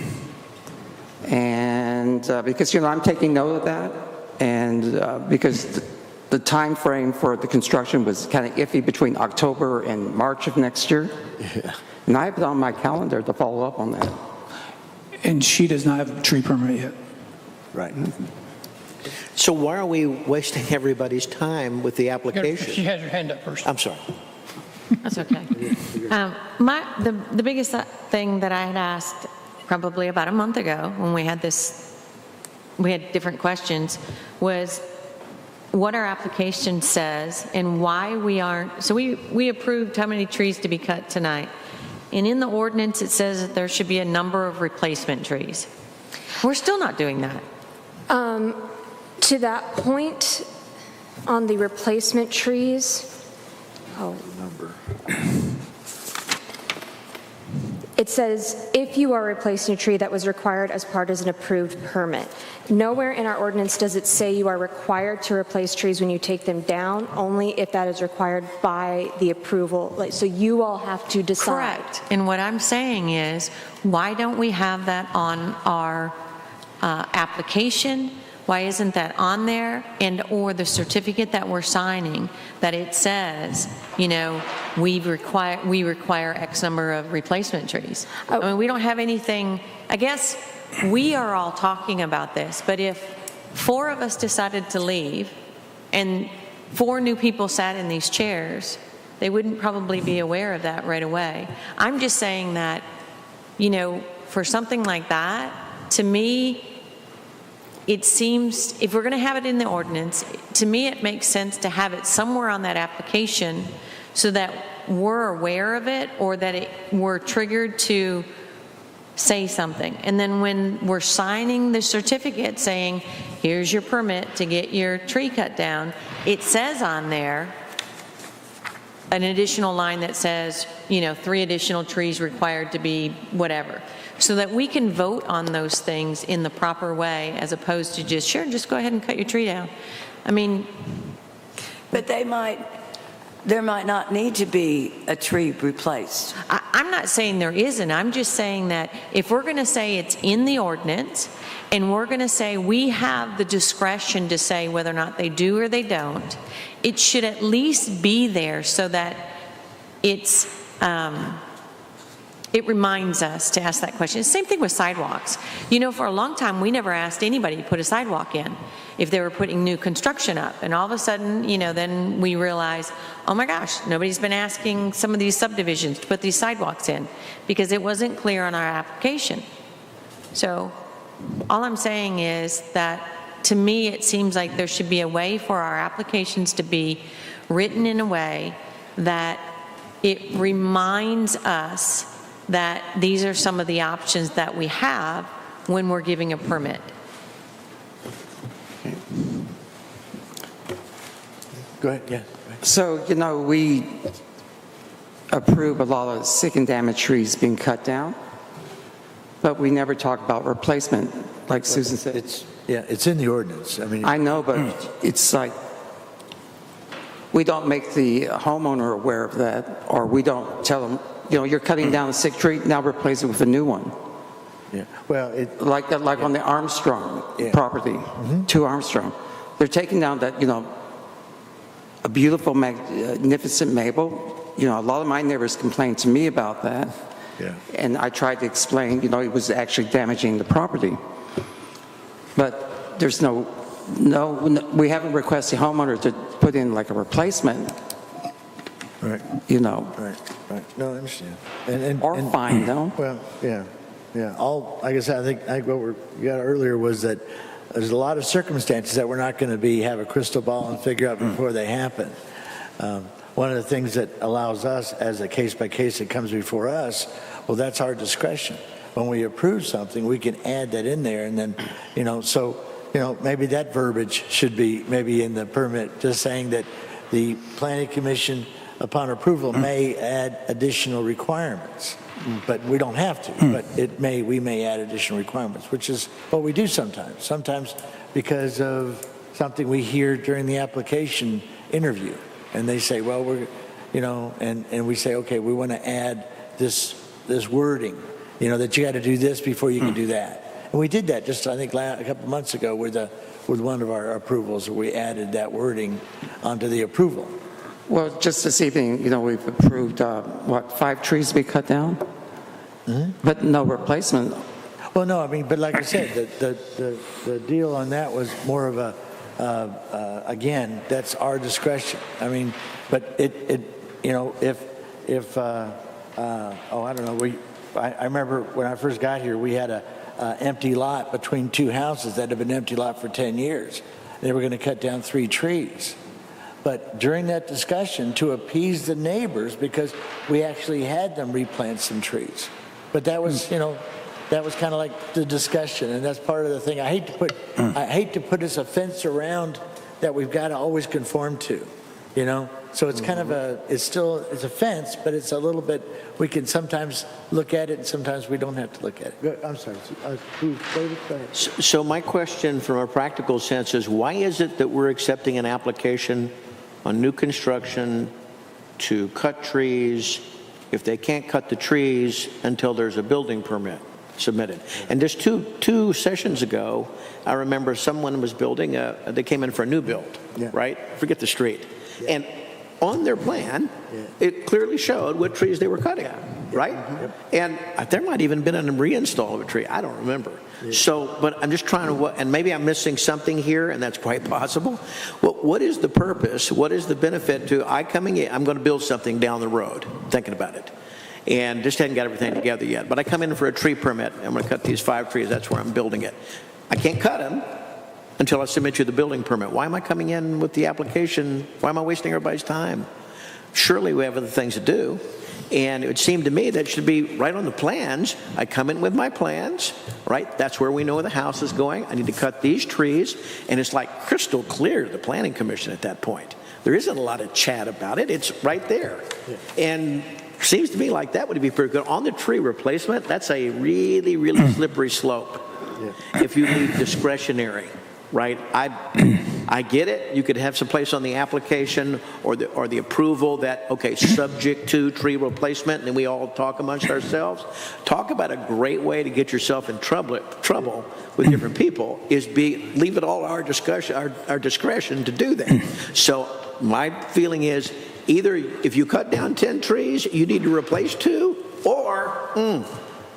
And because, you know, I'm taking note of that, and because the time frame for the construction was kind of iffy between October and March of next year. Yeah. And I have it on my calendar to follow up on that. And she does not have a tree permit yet. Right. So why are we wasting everybody's time with the She application? has her hand up first. I'm sorry. That's okay. The biggest thing that I had asked probably about a month ago when we had different questions, was what our application says and why we aren't. So we approved how many trees to be cut tonight. And in the ordinance, it says that there should be a number of replacement trees. We're still not doing that. To that point, on the replacement trees, it says if you are replacing a tree that was required as part of an approved permit. Nowhere in our ordinance does it say you are required to replace trees when you take them down, only if that is required by the approval. So you all have to decide. Correct. And what I'm saying is, why don't we have that on our application? Why isn't that on there? And or the certificate that we're signing, that it says, you know, we require X number of replacement trees. I mean, we don't have anything. I guess we are all talking about this, but if 4 of us decided to leave and 4 new people sat in these chairs, they wouldn't probably be aware of that right away. I'm just saying that, you know, for something like that, to me, it seems, if we're going to have it in the ordinance, to me it makes sense to have it somewhere on that application so that we're aware of it, or that we're triggered to say something. And then when we're signing the certificate saying, here's your permit to get your tree cut down, it says on there an additional line that says, you know, 3 additional trees required to be whatever. So that we can vote on those things in the proper way, as opposed to just go ahead and cut your tree down. I mean, But they might, there might not need to be a tree replaced. I'm not saying there isn't. I'm just saying that if we're going to say it's in the ordinance and we're going to say we have the discretion to say whether or not they do or they don't, it should at least be there so that it's, it reminds us to ask that question. Same thing with sidewalks. You know, for a long time, we never asked anybody to put a sidewalk in if they were putting new construction up. And all of a sudden, you know, then we realize, oh my gosh, nobody's been asking some of these subdivisions to put these sidewalks in because it wasn't clear on our application. So all I'm saying is that to me, it seems like there should be a way for our applications to be written in a way that it reminds us that these are some of the options that we have when we're giving a permit. Go ahead, yeah. So, you know, we approve a lot of sick and damaged trees being cut down, but we never talk about replacement, like Susan said. It's in the ordinance. I mean, I know, but it's like, we don't make the homeowner aware of that, or we don't tell them, you know, you're cutting down a sick tree, now replace it with a new one. yeah. Well, Like on the Armstrong property, 2 Armstrong. They're taking down that, you know, a beautiful, magnificent maple. You know, a lot of my neighbors complained to me about that. Yeah. And I tried to explain, you know, it was actually damaging the property. But there's no, we haven't requested the homeowner to put in like a replacement, right. you know. Right. No, I understand. Or fine, though. Well, yeah. Like I said, I think what we got earlier was that there's a lot of circumstances that we're not going to have a crystal ball and figure out before they happen. One of the things that allows us, as a case by case that comes before us, well, that's our discretion. When we approve something, we can add that in there, and then, you know, so, you know, maybe that verbiage should be maybe in the permit, just saying that the Planning Commission, upon approval, may add additional requirements. But we don't have to, but we may add additional requirements, which is what we do sometimes. Sometimes because of something we hear during the application interview, and they say, well, we're, you know, and we say, okay, we want to add this wording, you know, that you got to do this before you can do that. And we did that just, I think, a couple of months ago with one of our approvals, we added that wording onto the approval. Well, just this evening, you know, we've approved, 5 trees to be cut down? But no replacement. Well, no, I mean, but like I said, the deal on that was more of a, again, that's our discretion. I mean, but it you know, if I don't know, I remember when I first got here, we had a empty lot between 2 houses that had been an empty lot for 10 years. They were going to cut down 3 trees. But during that discussion, to appease the neighbors, because we actually had them replant some trees. But that was, you know, that was kind of like the discussion, and that's part of the thing. I hate to put us a fence around that we've got to always conform to, you know. So it's kind of it's a fence, but it's a little bit. We can sometimes look at it, and sometimes we don't have to look at it. I'm sorry. Go ahead. So my question from a practical sense is, why is it that we're accepting an application on new construction to cut trees if they can't cut the trees until there's a building permit submitted? And just two sessions ago, I remember someone was building, they came in for a new build, right? Forget the street. And on their plan, it clearly showed what trees they were cutting, right? And there might even been a reinstall of a tree. I don't remember. So, but I'm just trying to, and maybe I'm missing something here, and that's quite possible. What is the purpose? What is the benefit to coming in? I'm going to build something down the road, thinking about it, and just hadn't got everything together yet. But I come in for a tree permit. I'm going to cut these 5 trees. That's where I'm building it. I can't cut them until I submit you the building permit. Why am I coming in with the application? Why am I wasting everybody's time? Surely we have other things to do. And it would seem to me that should be right on the plans. I come in with my plans, right? That's where we know the house is going. I need to cut these trees. And it's like crystal clear to the Planning Commission at that point. There isn't a lot of chat about it. It's right there. And seems to me like that would be pretty good. On the tree replacement, that's a really, really slippery slope if you leave discretionary. right? I get it. You could have some place on the application or the approval that, okay, subject to tree replacement, and then we all talk amongst ourselves. Talk about a great way to get yourself in trouble with different people is leave it all our discretion to do that. So my feeling is either if you cut down 10 trees, you need to replace 2, or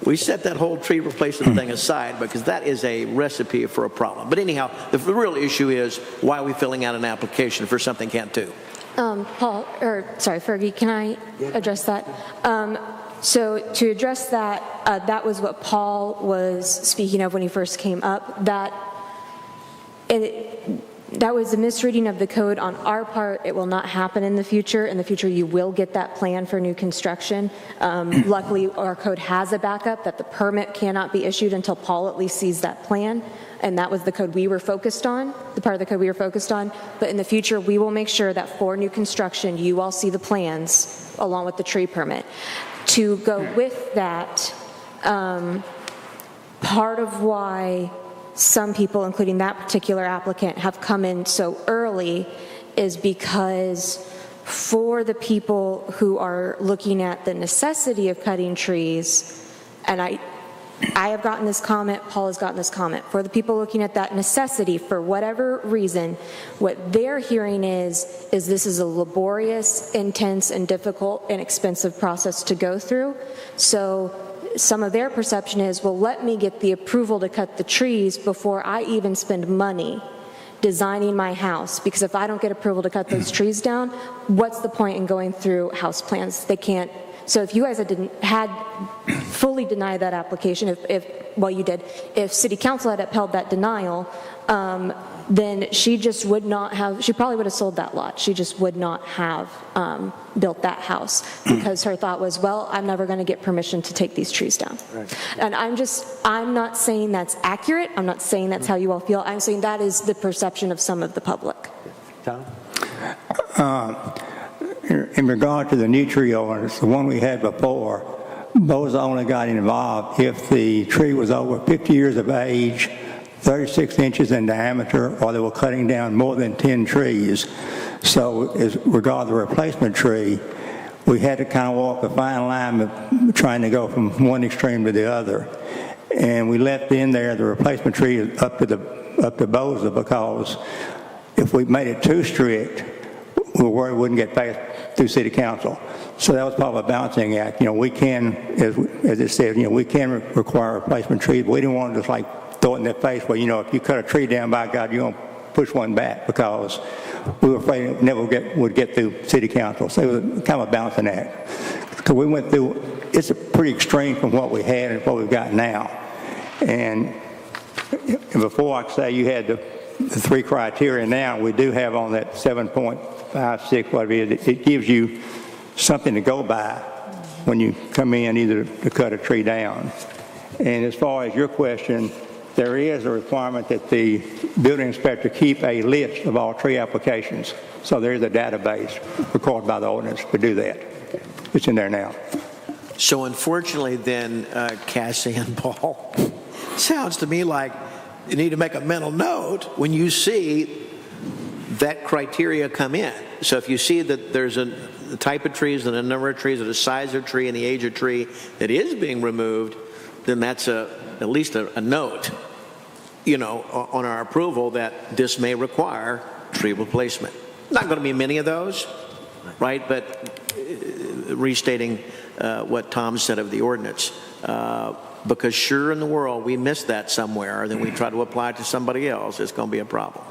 we set that whole tree replacement thing aside because that is a recipe for a problem. But anyhow, the real issue is why are we filling out an application for something can't do? Fergie, can I address that? So to address that, that was what Paul was speaking of when he first came up, that was a misreading of the code on our part. It will not happen in the future. In the future, you will get that plan for new construction. Luckily, our code has a backup that the permit cannot be issued until Paul at least sees that plan. And that was the code we were focused on, the part of the code we were focused on. But in the future, we will make sure that for new construction, you all see the plans along with the tree permit. To go with that, part of why some people, including that particular applicant, have come in so early is because for the people who are looking at the necessity of cutting trees, and I have gotten this comment, Paul has gotten this comment, for the people looking at that necessity for whatever reason, what they're hearing is this is a laborious, intense, and difficult and expensive process to go through. So some of their perception is, well, let me get the approval to cut the trees before I even spend money designing my house, because if I don't get approval to cut those trees down, what's the point in going through house plans? They can't. So if you guys had fully denied that application, you did, if City Council had upheld that denial, then she just would not have, she probably would have sold that lot. She just would not have built that house because her thought was, well, I'm never going to get permission to take these trees down. Right. And I'm not saying that's accurate. I'm not saying that's how you all feel. I'm saying that is the perception of some of the public. Tom? In regard to the new tree ordinance, the one we had before, those only got involved if the tree was over 50 years of age, 36 inches in diameter, or they were cutting down more than 10 trees. So as regard to the replacement tree, we had to kind of walk a fine line of trying to go from one extreme to the other. And we left in there the replacement tree up to Boza, because if we made it too strict, we were worried it wouldn't get passed through City Council. So that was probably a balancing act. We can, as it said, we can require replacement trees. But we didn't want to just throw it in their face where, if you cut a tree down, by God, you're going to push one back, because we were afraid it never would get through City Council. So it was kind of a balancing act. Because we went through, it's a pretty extreme from what we had and what we've got now. And before, I could say you had the 3 criteria. Now we do have on that 7.56, whatever it is, it gives you something to go by when you come in either to cut a tree down. And as far as your question, there is a requirement that the building inspector keep a list of all tree applications. So there is a database recorded by the ordinance to do that. It's in there now. So unfortunately then, Cassie and Paul, sounds to me like you need to make a mental note when you see that criteria come in. So if you see that there's the type of trees and the number of trees and the size of tree and the age of tree that is being removed, then that's at least a note, on our approval that this may require tree replacement. Not going to be many of those, right? But restating what Tom said of the ordinance, because sure in the world we miss that somewhere, then we try to apply it to somebody else, it's going to be a problem.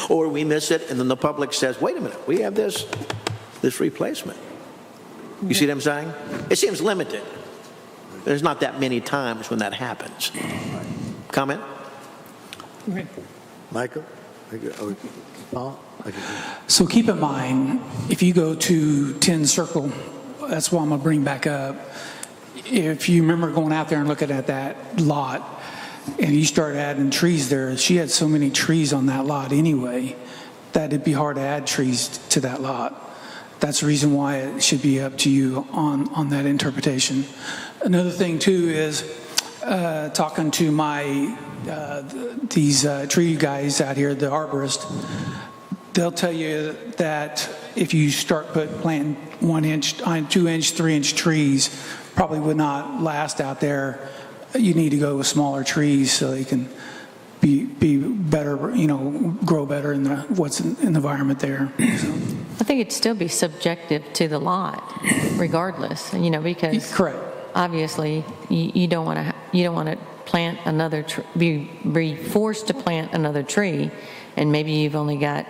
Or we miss it, and then the public says, wait a minute, we have this replacement. You see what I'm saying? It seems limited. There's not that many times when that happens. Comment? Go ahead. Michael? Paul? So keep in mind, if you go to 10 Circle, that's what I'm going to bring back up. If you remember going out there and looking at that lot, and you start adding trees there, she had so many trees on that lot anyway that it'd be hard to add trees to that lot. That's the reason why it should be up to you on that interpretation. Another thing too is talking to these tree guys out here, the arborist, they'll tell you that if you start planting 1 inch, 2 inch, 3 inch trees, probably would not last out there. You need to go with smaller trees so they can be better, grow better in what's in the environment there. So. I think it'd still be subjective to the lot, regardless, because correct. Obviously you don't want to plant another be forced to plant another tree, and maybe you've only got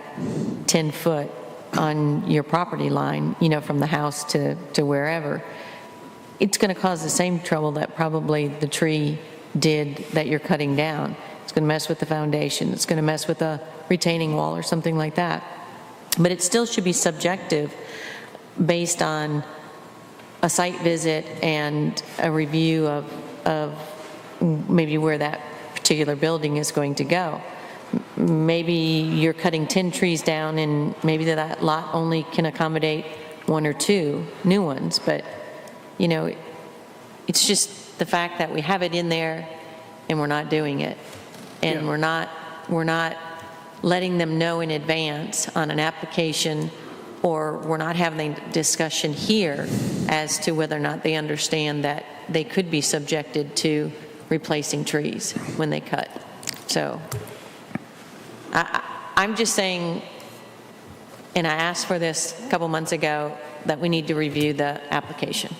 10 foot on your property line, from the house to wherever. It's going to cause the same trouble that probably the tree did that you're cutting down. It's going to mess with the foundation. It's going to mess with a retaining wall or something like that. But it still should be subjective based on a site visit and a review of maybe where that particular building is going to go. Maybe you're cutting 10 trees down and maybe that lot only can accommodate 1 or 2 new ones. But, it's just the fact that we have it in there and we're not doing it. And we're not letting them know in advance on an application, or we're not having a discussion here as to whether or not they understand that they could be subjected to replacing trees when they cut. So I'm just saying, and I asked for this a couple months ago, that we need to review the application.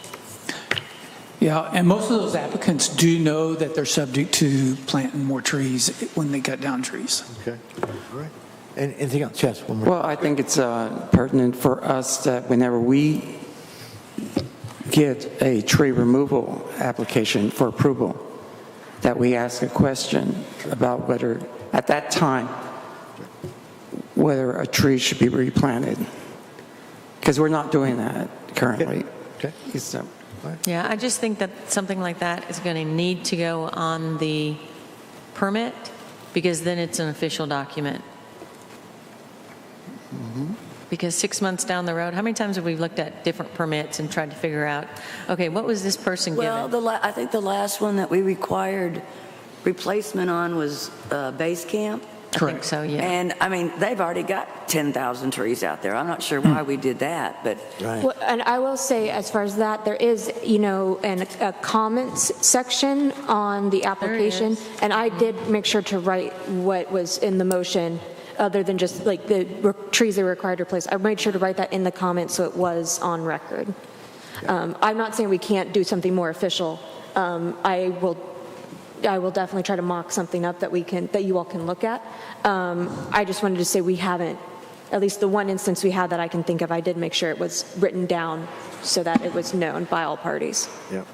Yeah, and most of those applicants do know that they're subject to planting more trees when they cut down trees. Okay, all right. And anything else? Yes, one more. Well, I think it's pertinent for us that whenever we get a tree removal application for approval, that we ask a question about whether, at that time, whether a tree should be replanted. Because we're not doing that currently. Okay. So, Yeah, I just think that something like that is going to need to go on the permit, because then it's an official document. Because 6 months down the road, how many times have we looked at different permits and tried to figure out, okay, what was this person given? Well, I think the last one that we required replacement on was Base Camp. I think so, yeah. And, they've already got 10,000 trees out there. I'm not sure why we did that, but... Right. Well, and I will say, as far as that, there is, a comments section on the application, and I did make sure to write what was in the motion, other than just like the trees that were required to replace. I made sure to write that in the comments so it was on record. I'm not saying we can't do something more official. I will definitely try to mock something up that you all can look at. I just wanted to say we haven't, at least the one instance we had that I can think of, I did make sure it was written down so that it was known by all parties. Yeah.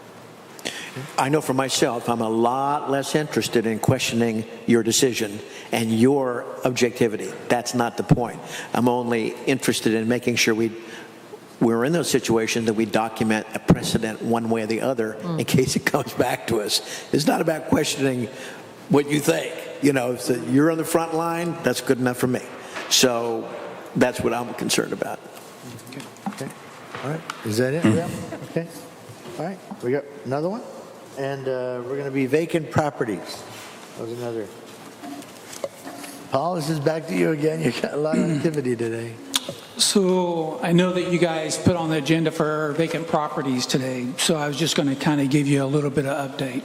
I know for myself, I'm a lot less interested in questioning your decision and your objectivity. That's not the point. I'm only interested in making sure we're in those situations that we document a precedent one way or the other in case it comes back to us. It's not about questioning what you think. If you're on the front line, that's good enough for me. So that's what I'm concerned about. Okay. All right. Is that it? Yeah. Okay. All right. We got another one? And we're going to be vacant properties. That was another. Paul, this is back to you again. You got a lot of activity today. So I know that you guys put on the agenda for vacant properties today, so I was just going to kind of give you a little bit of update.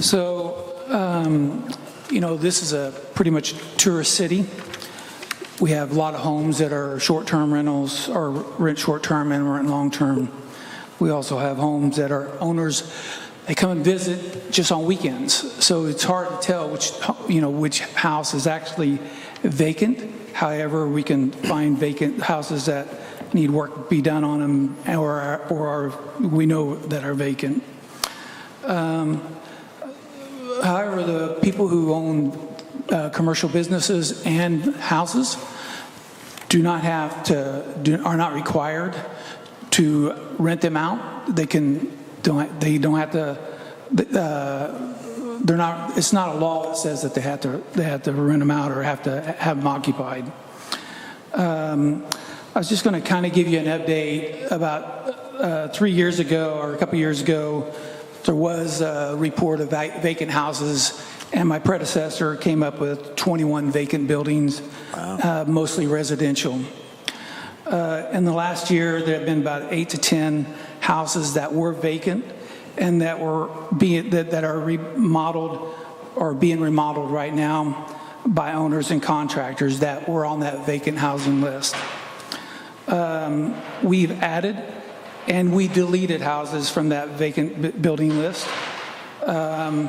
So, this is a pretty much tourist city. We have a lot of homes that are short-term rentals, or rent short-term and rent long-term. We also have homes that are owners, they come and visit just on weekends. So it's hard to tell which house is actually vacant. However, we can find vacant houses that need work to be done on them, or we know that are vacant. However, the people who own commercial businesses and houses are not required to rent them out. They don't have to. They're not. It's not a law that says that they have to rent them out or have to have them occupied. I was just going to kind of give you an update. About 3 years ago, or a couple years ago, there was a report of vacant houses, and my predecessor came up with 21 vacant buildings, mostly residential. In the last year, there have been about 8 to 10 houses that were vacant and that are remodeled or being remodeled right now by owners and contractors that were on that vacant housing list. We've added and we deleted houses from that vacant building list. And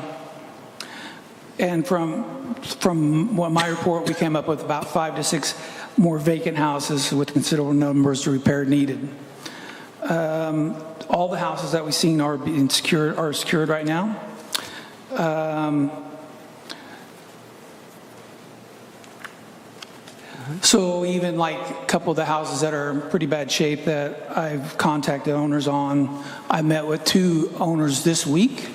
from what my report, we came up with about 5 to 6 more vacant houses with considerable numbers of repair needed. All the houses that we've seen are secured right now. So even like a couple of the houses that are in pretty bad shape that I've contacted owners on, I met with 2 owners this week,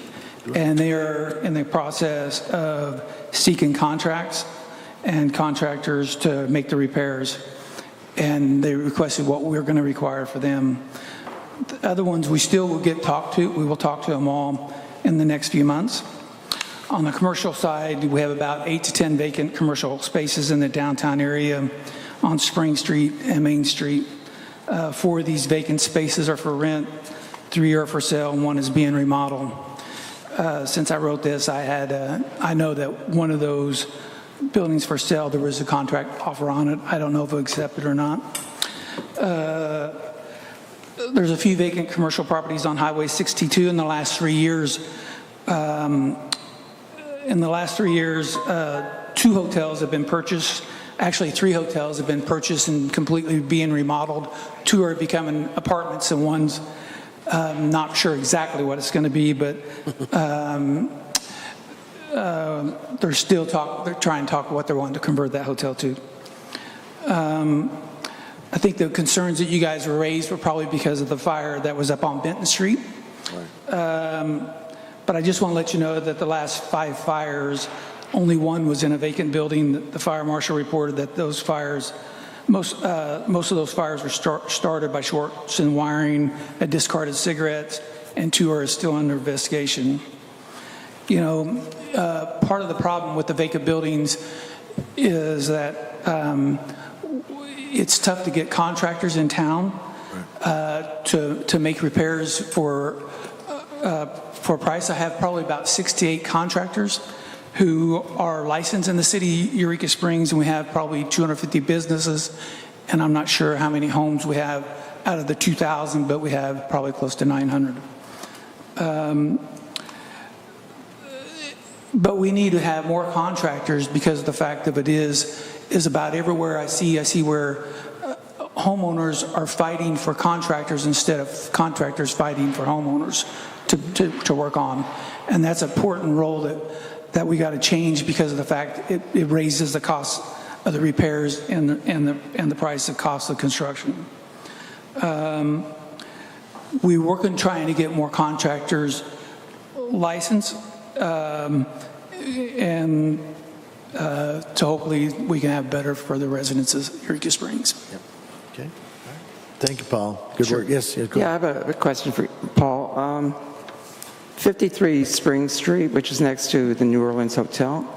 and they are in the process of seeking contracts and contractors to make the repairs. And they requested what we're going to require for them. The other ones we still will get talked to. We will talk to them all in the next few months. On the commercial side, we have about 8 to 10 vacant commercial spaces in the downtown area on Spring Street and Main Street. 4 of these vacant spaces are for rent, 3 are for sale, and 1 is being remodeled. Since I wrote this, I know that one of those buildings for sale, there was a contract offer on it. I don't know if it accepted or not. There's a few vacant commercial properties on Highway 62 in the last 3 years. In the last 3 years, 2 hotels have been purchased. Actually, 3 hotels have been purchased and completely being remodeled. 2 are becoming apartments, and 1's not sure exactly what it's going to be, but they're still they're trying to talk what they're wanting to convert that hotel to. I think the concerns that you guys were raised were probably because of the fire that was up on Benton Street. But I just want to let you know that the last 5 fires, only 1 was in a vacant building. The fire marshal reported that those fires, most of those fires were started by shorts in wiring, had discarded cigarettes, and 2 are still under investigation. You know, part of the problem with the vacant buildings is that it's tough to get contractors in town to make repairs for a price. I have probably about 68 contractors who are licensed in the city Eureka Springs, and we have probably 250 businesses, and I'm not sure how many homes we have out of the 2,000, but we have probably close to 900. But we need to have more contractors because the fact of it is about everywhere I see where homeowners are fighting for contractors instead of contractors fighting for homeowners to work on. And that's an important role that we got to change because of the fact it raises the cost of the repairs and the price of cost of construction. We work on trying to get more contractors licensed and to hopefully we can have better for the residents of Eureka Springs. Yep. Okay. All right. Thank you, Paul. Good work. Yes. Go Yeah, I have a question for Paul. 53 Spring Street, which is next to the New Orleans Hotel,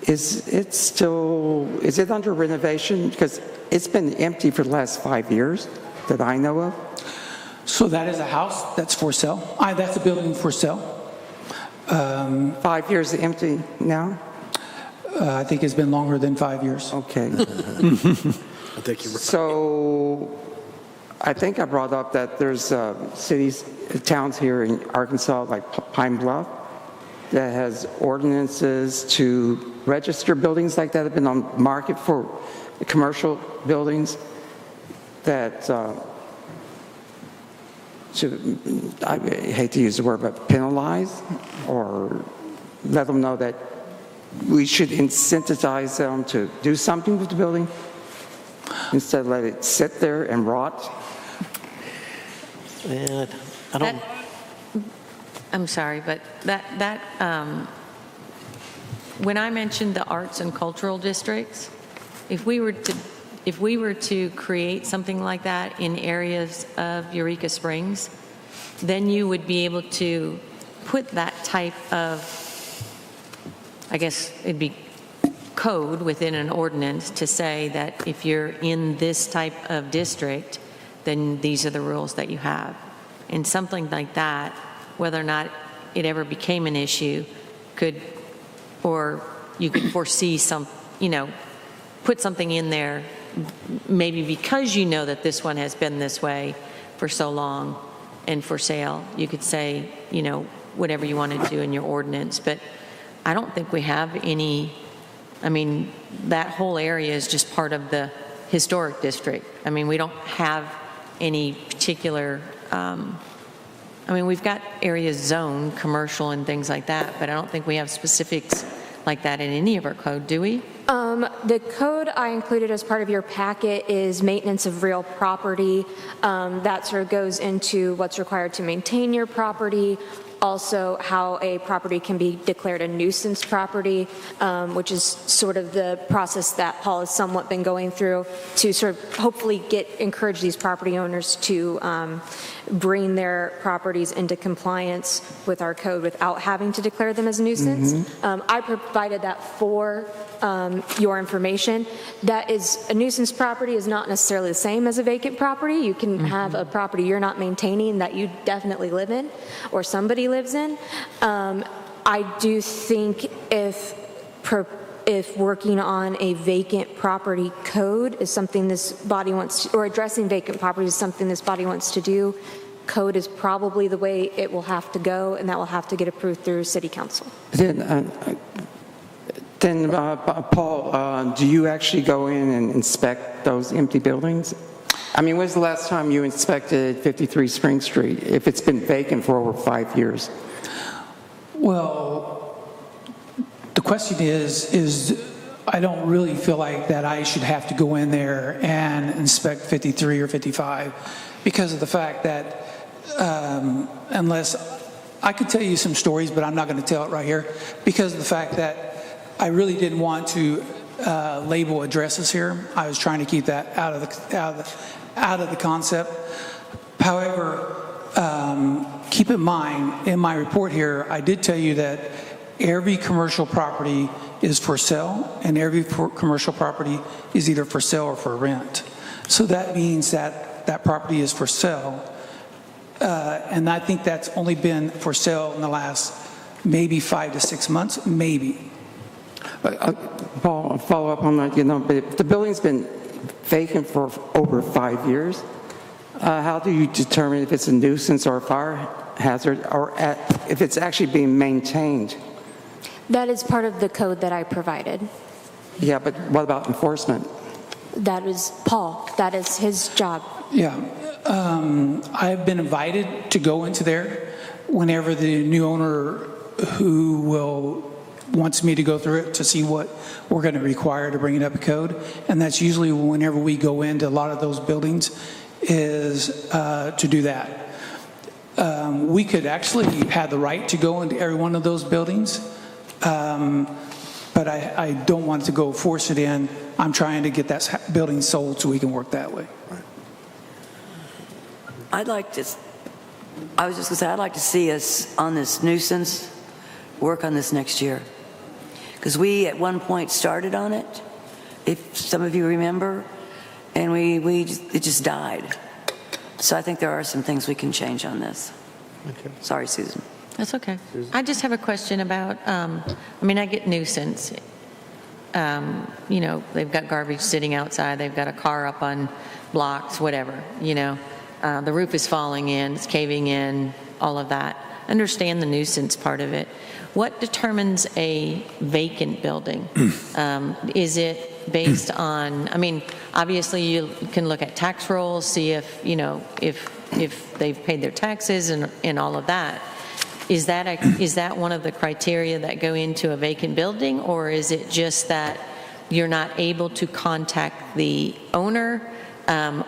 is it under renovation? Because it's been empty for the last 5 years that I know of. So that is a house that's for sale. That's a building for sale. 5 years empty now? I think it's been longer than 5 years. Okay. I think you're right. So I think I brought up that there's towns here in Arkansas, like Pine Bluff, that has ordinances to register buildings like that have been on market for commercial buildings that, I hate to use the word, but penalize or let them know that we should incentivize them to do something with the building instead of let it sit there and rot. And I don't. I'm sorry, but when I mentioned the arts and cultural districts, if we were to create something like that in areas of Eureka Springs, then you would be able to put that type of, I guess it'd be code within an ordinance to say that if you're in this type of district, then these are the rules that you have. And something like that, whether or not it ever became an issue, could, or you could foresee some, put something in there, maybe because you know that this one has been this way for so long and for sale, you could say, whatever you want to do in your ordinance. But I don't think we have any, that whole area is just part of the historic district. We don't have any particular, we've got areas zoned, commercial and things like that, but I don't think we have specifics like that in any of our code, do we? The code I included as part of your packet is maintenance of real property. That sort of goes into what's required to maintain your property, also how a property can be declared a nuisance property, which is sort of the process that Paul has somewhat been going through to sort of hopefully encourage these property owners to bring their properties into compliance with our code without having to declare them as a nuisance. I provided that for your information. That is, a nuisance property is not necessarily the same as a vacant property. You can have a property you're not maintaining that you definitely live in or somebody lives in. I do think if working on a vacant property code is something this body wants to, or addressing vacant property is something this body wants to do, code is probably the way it will have to go, and that will have to get approved through City Council. Then, Paul, do you actually go in and inspect those empty buildings? When was the last time you inspected 53 Spring Street, if it's been vacant for over 5 years? Well, the question is I don't really feel like that I should have to go in there and inspect 53 or 55 because of the fact that unless I could tell you some stories, but I'm not going to tell it right here because of the fact that I really didn't want to label addresses here. I was trying to keep that out of the concept. However, keep in mind, in my report here, I did tell you that every commercial property is for sale, and every commercial property is either for sale or for rent. So that means that that property is for sale. And I think that's only been for sale in the last maybe 5 to 6 months, maybe. Paul, I'll follow up on that. But if the building's been vacant for over 5 years, how do you determine if it's a nuisance or a fire hazard, or if it's actually being maintained? That is part of the code that I provided. Yeah, but what about enforcement? That is Paul. That is his job. Yeah. I've been invited to go into there whenever the new owner wants me to go through it to see what we're going to require to bring it up to code. And that's usually whenever we go into a lot of those buildings is to do that. We could actually have the right to go into every one of those buildings, but I don't want to go force it in. I'm trying to get that building sold so we can work that way. I was just going to say, I'd like to see us on this nuisance work on this next year. Because we at one point started on it, if some of you remember, and it just died. So I think there are some things we can change on this. Okay. Sorry, Susan. That's okay. I just have a question about, I get nuisance. They've got garbage sitting outside, they've got a car up on blocks, whatever, the roof is falling in, it's caving in, all of that. Understand the nuisance part of it. What determines a vacant building? Is it based on, obviously you can look at tax rolls, see if they've paid their taxes and all of that. Is that one of the criteria that go into a vacant building, or is it just that you're not able to contact the owner,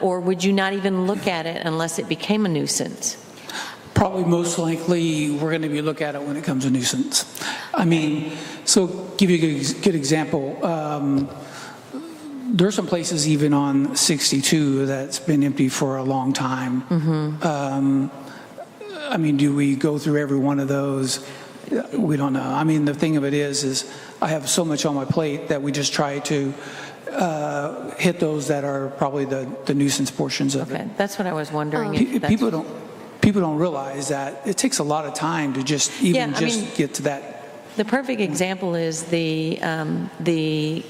or would you not even look at it unless it became a nuisance? Probably most likely we're going to be looking at it when it comes to nuisance. So give you a good example. There's some places even on 62 that's been empty for a long time. I mean, do we go through every one of those? We don't know. I mean, the thing of it is I have so much on my plate that we just try to hit those that are probably the nuisance portions of Okay, it. that's what I was wondering. if that's- People don't realize that it takes a lot of time to just get to that. The perfect example is the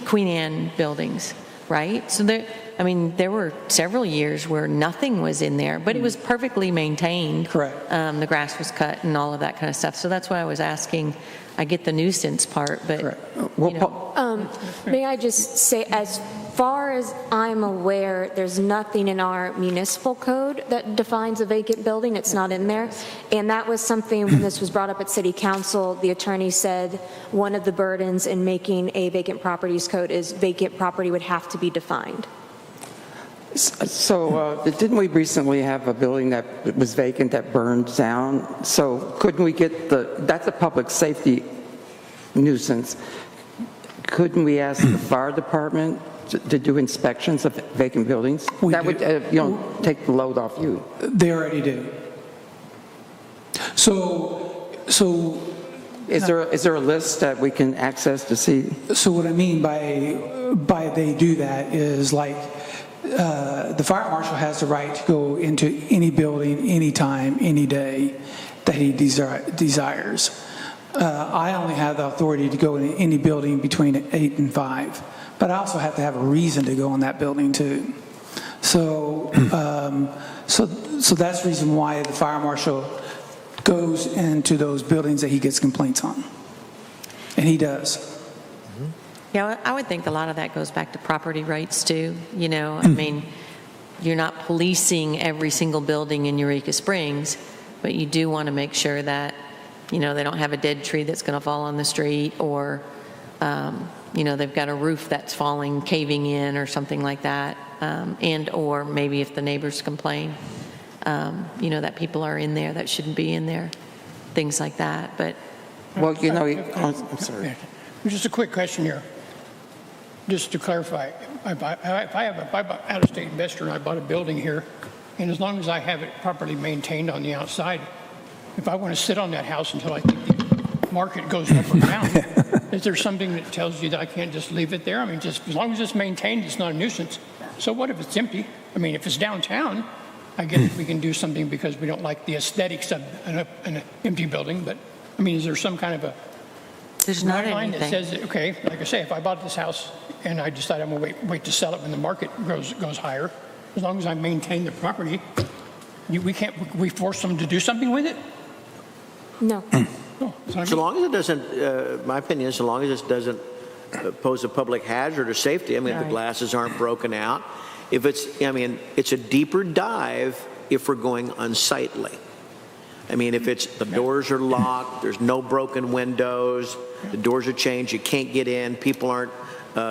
Queen Anne buildings, right? So there were several years where nothing was in there, but it was perfectly maintained. Correct. The grass was cut and all of that kind of stuff. So that's why I was asking. I get the nuisance part, but, you know. May I just say, as far as I'm aware, there's nothing in our municipal code that defines a vacant building. It's not in there. And that was something, when this was brought up at City Council, the attorney said one of the burdens in making a vacant properties code is vacant property would have to be defined. So didn't we recently have a building that was vacant that burned down? So couldn't we get that's a public safety nuisance. Couldn't we ask the fire department to do inspections of vacant buildings? That would, take the load off you. They already do. So is there a list that we can access to see? So what I mean by they do that is like, the fire marshal has the right to go into any building, anytime, any day that he desires. I only have the authority to go into any building between 8 and 5, but I also have to have a reason to go in that building too. So, so that's the reason why the fire marshal goes into those buildings that he gets complaints on, and he does. Yeah, I would think a lot of that goes back to property rights too. You know, I mean, you're not policing every single building in Eureka Springs, but you do want to make sure that, they don't have a dead tree that's going to fall on the street, or, they've got a roof that's falling, caving in or something like that. And, or maybe if the neighbors complain, that people are in there that shouldn't be in there, things like that. But, well, I'm sorry. Just a quick question here. Just to clarify, if I'm an out-of-state investor and I bought a building here, and as long as I have it properly maintained on the outside, if I want to sit on that house until I think the market goes up or down, is there something that tells you that I can't just leave it there? I mean, just as long as it's maintained, it's not a nuisance. So what if it's empty? I mean, if it's downtown, I guess we can do something because we don't like the aesthetics of an empty building. But I mean, is there some kind of a there's not line that anything. says, okay, like I say, if I bought this house and I decide I'm going to wait to sell it when the market goes higher, as long as I maintain the property, we force them to do something with it? No. Oh, So long as it doesn't, my opinion is, so long as it doesn't pose a public hazard or safety, I mean, if the glasses aren't broken out, if it's a deeper dive if we're going unsightly. I mean, if it's the doors are locked, there's no broken windows, the doors are changed, you can't get in, people aren't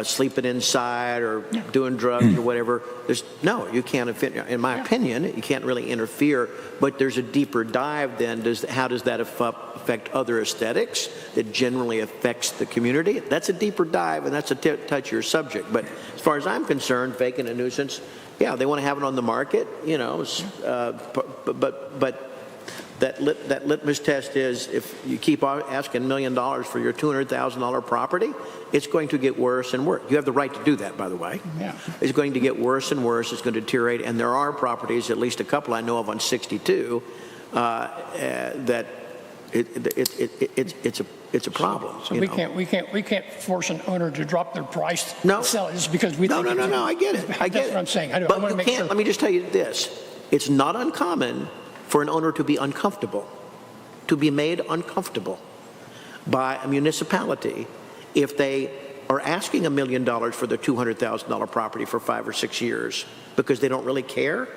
sleeping inside or doing drugs or whatever. You can't, in my opinion, you can't really interfere, but there's a deeper dive then. How does that affect other aesthetics that generally affects the community? That's a deeper dive, and that's a touchier subject. But as far as I'm concerned, vacant and nuisance, yeah, they want to have it on the market, but that litmus test is if you keep asking $1 million for your $200,000 property, it's going to get worse and worse. You have the right to do that, by the way. Yeah. It's going to get worse and worse. It's going to deteriorate. And there are properties, at least a couple I know of on 62, that it's a problem. So we can't force an owner to drop their price No. to sell it just because we think No, I get it. That's what I'm saying. I But want to you make can't, sure. let me just tell you this. It's not uncommon for an owner to be uncomfortable, to be made uncomfortable by a municipality if they are asking $1 million for their $200,000 property for 5 or 6 years because they don't really care.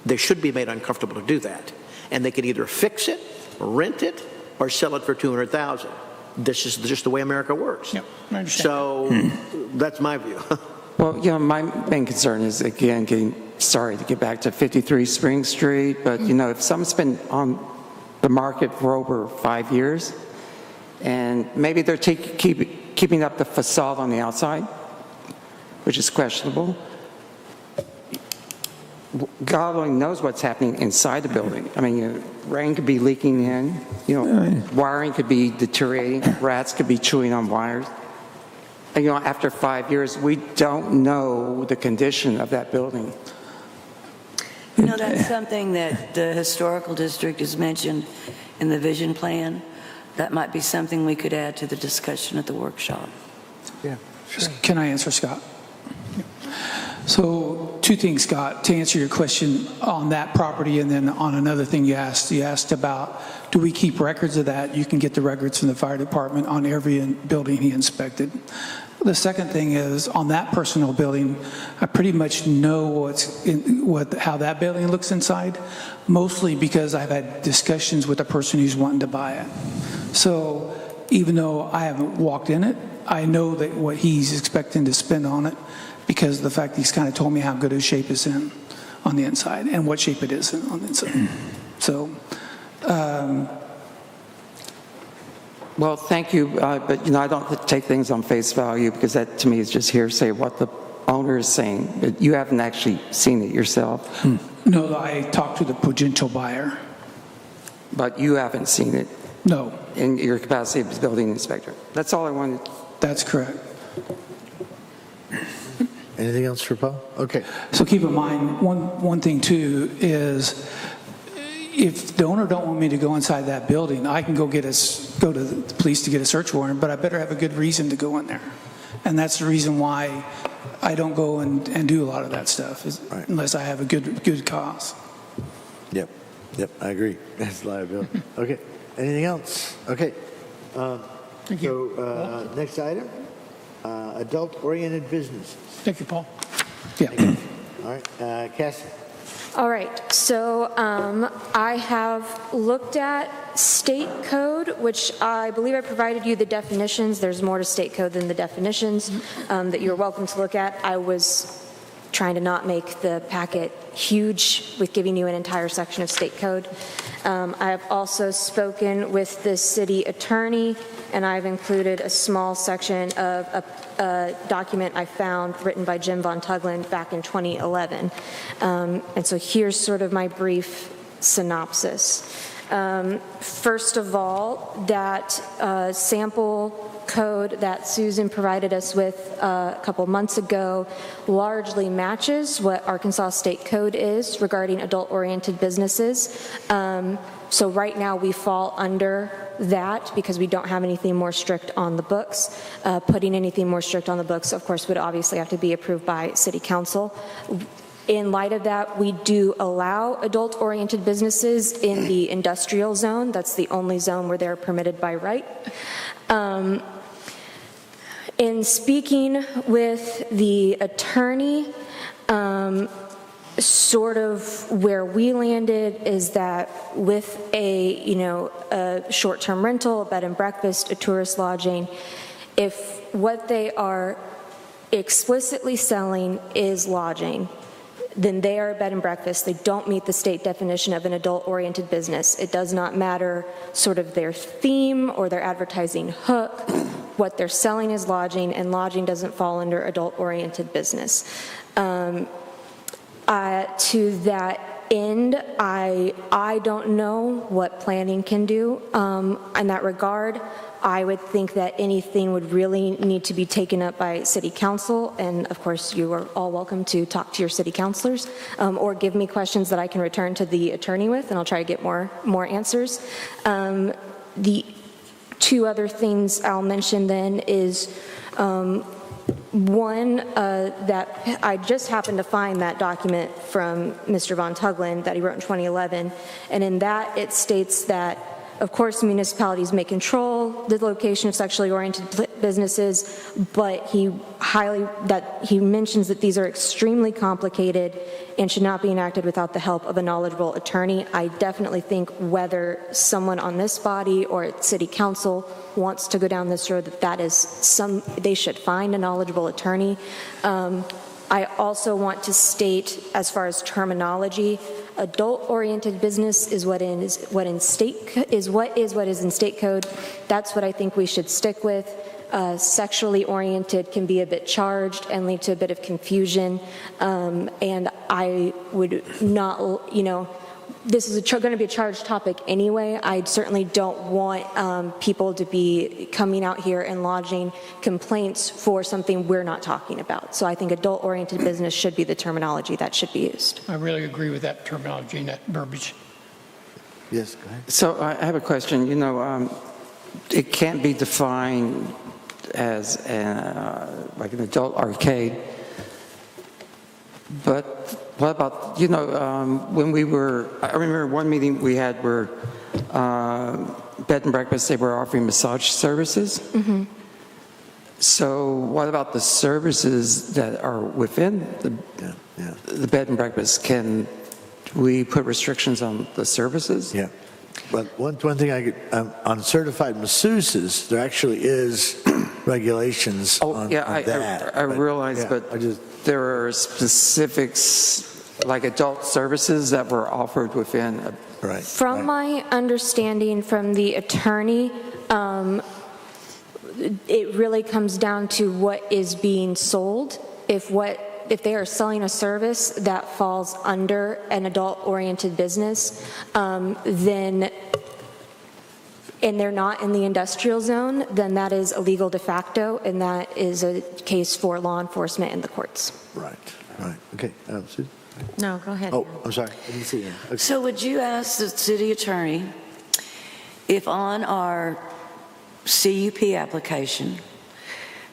They should be made uncomfortable to do that. And they can either fix it, rent it, or sell it for $200,000. This is just the way America works. Yeah, I understand. So that's my view. Well, my main concern is, again, sorry to get back to 53 Spring Street, but, if something's been on the market for over 5 years, and maybe they're keeping up the facade on the outside, which is questionable, God only knows what's happening inside the building. I mean, rain could be leaking in, wiring could be deteriorating, rats could be chewing on wires. And, after 5 years, we don't know the condition of that building. That's something that the historical district has mentioned in the vision plan. That might be something we could add to the discussion at the workshop. Yeah, sure. Can I answer, Scott? So 2 things, Scott, to answer your question on that property, and then on another thing you asked about, do we keep records of that? You can get the records from the fire department on every building he inspected. The second thing is, on that personal building, I pretty much know how that building looks inside, mostly because I've had discussions with the person who's wanting to buy it. So even though I haven't walked in it, I know that what he's expecting to spend on it, because of the fact he's kind of told me how good a shape it's in on the inside and what shape it is on the inside. So, well, thank you, but I don't take things on face value, because that to me is just hearsay what the owner is saying. But you haven't actually seen it yourself. No, I talked to the potential buyer. But you haven't seen it? No. In your capacity as building inspector? That's all I wanted. That's correct. Anything else for Paul? Okay. So keep in mind, one thing too is, if the owner don't want me to go inside that building, I can go to the police to get a search warrant, but I better have a good reason to go in there. And that's the reason why I don't go and do a lot of that stuff, unless I have a good cause. Yep, I agree. That's liability. Okay. Anything else? Okay. Thank you. So next item, adult-oriented businesses. Thank you, Paul. Yeah. All right, Cassie. All right, so I have looked at state code, which I believe I provided you the definitions. There's more to state code than the definitions that you're welcome to look at. I was trying to not make the packet huge with giving you an entire section of state code. I have also spoken with the city attorney, and I've included a small section of a document I found written by Jim Von Tugland back in 2011. And so here's sort of my brief synopsis. First of all, that sample code that Susan provided us with a couple months ago largely matches what Arkansas State Code is regarding adult-oriented businesses. So right now we fall under that because we don't have anything more strict on the books. Putting anything more strict on the books, of course, would obviously have to be approved by City Council. In light of that, we do allow adult-oriented businesses in the industrial zone. That's the only zone where they're permitted by right. In speaking with the attorney, sort of where we landed is that with a short-term rental, a bed and breakfast, a tourist lodging, if what they are explicitly selling is lodging, then they are a bed and breakfast. They don't meet the state definition of an adult-oriented business. It does not matter sort of their theme or their advertising hook. What they're selling is lodging, and lodging doesn't fall under adult-oriented business. To that end, I don't know what planning can do in that regard. I would think that anything would really need to be taken up by City Council, and of course you are all welcome to talk to your city councilors or give me questions that I can return to the attorney with, and I'll try to get more answers. The two other things I'll mention then is one, that I just happened to find that document from Mr. Von Tugland that he wrote in 2011, and in that it states that, of course, municipalities may control the location of sexually oriented businesses, but he mentions that these are extremely complicated and should not be enacted without the help of a knowledgeable attorney. I definitely think whether someone on this body or at City Council wants to go down this road, they should find a knowledgeable attorney. I also want to state, as far as terminology, adult-oriented business is what is in state code. That's what I think we should stick with. sexually oriented can be a bit charged and lead to a bit of confusion. And I would not, this is going to be a charged topic anyway. I certainly don't want people to be coming out here and lodging complaints for something we're not talking about. So I think adult-oriented business should be the terminology that should be used. I really agree with that terminology and that verbiage. Yes, go ahead. So I have a question. It can't be defined as like an adult arcade, but what about, when I remember one meeting we had where bed and breakfast, they were offering massage services. Mm-hmm. So what about the services that are within the bed and breakfast? Can we put restrictions on the services? Yeah. But one thing on certified masseuses, there actually is regulations on that. I realize, but there are specifics like adult services that were offered within. Right. From my understanding from the attorney, it really comes down to what is being sold. If they are selling a service that falls under an adult-oriented business, then, and they're not in the industrial zone, then that is illegal de facto, and that is a case for law enforcement in the courts. Right. Okay. Susan? No, go ahead. Oh, I'm sorry. I didn't see you. Okay. So would you ask the city attorney if on our CUP application,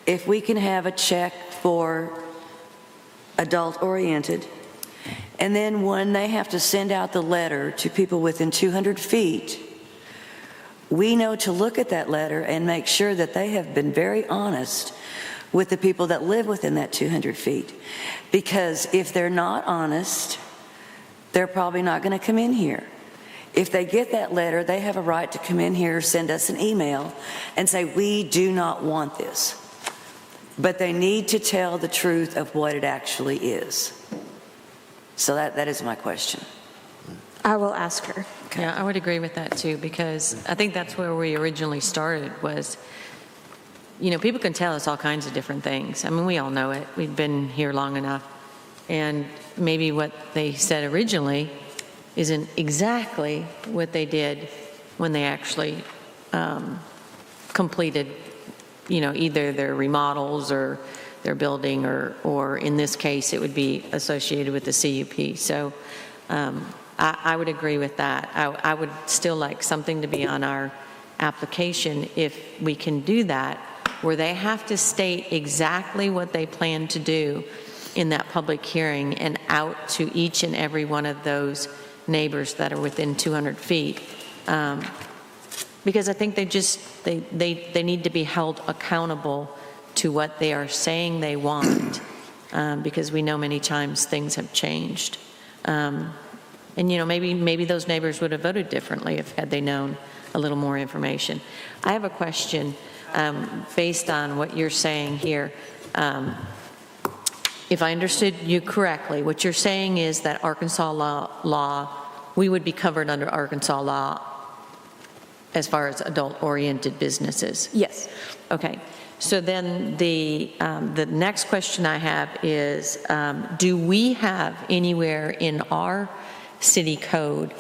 if we can have a check for adult-oriented, and then when they have to send out the letter to people within 200 feet, we know to look at that letter and make sure that they have been very honest with the people that live within that 200 feet. Because if they're not honest, they're probably not going to come in here. If they get that letter, they have a right to come in here, send us an email, and say, we do not want this. But they need to tell the truth of what it actually is. So that is my question. I will ask her. Yeah, I would agree with that too, because I think that's where we originally started was, people can tell us all kinds of different things. I mean, we all know it. We've been here long enough. And maybe what they said originally isn't exactly what they did when they actually completed, either their remodels or their building, or in this case, it would be associated with the CUP. So I would agree with that. I would still like something to be on our application if we can do that, where they have to state exactly what they plan to do in that public hearing and out to each and every one of those neighbors that are within 200 feet. Because I think they need to be held accountable to what they are saying they want, because we know many times things have changed. And maybe those neighbors would have voted differently had they known a little more information. I have a question based on what you're saying here. If I understood you correctly, what you're saying is that Arkansas law, we would be covered under Arkansas law as far as adult-oriented businesses. Yes. Okay. So then the next question I have is, do we have anywhere in our city code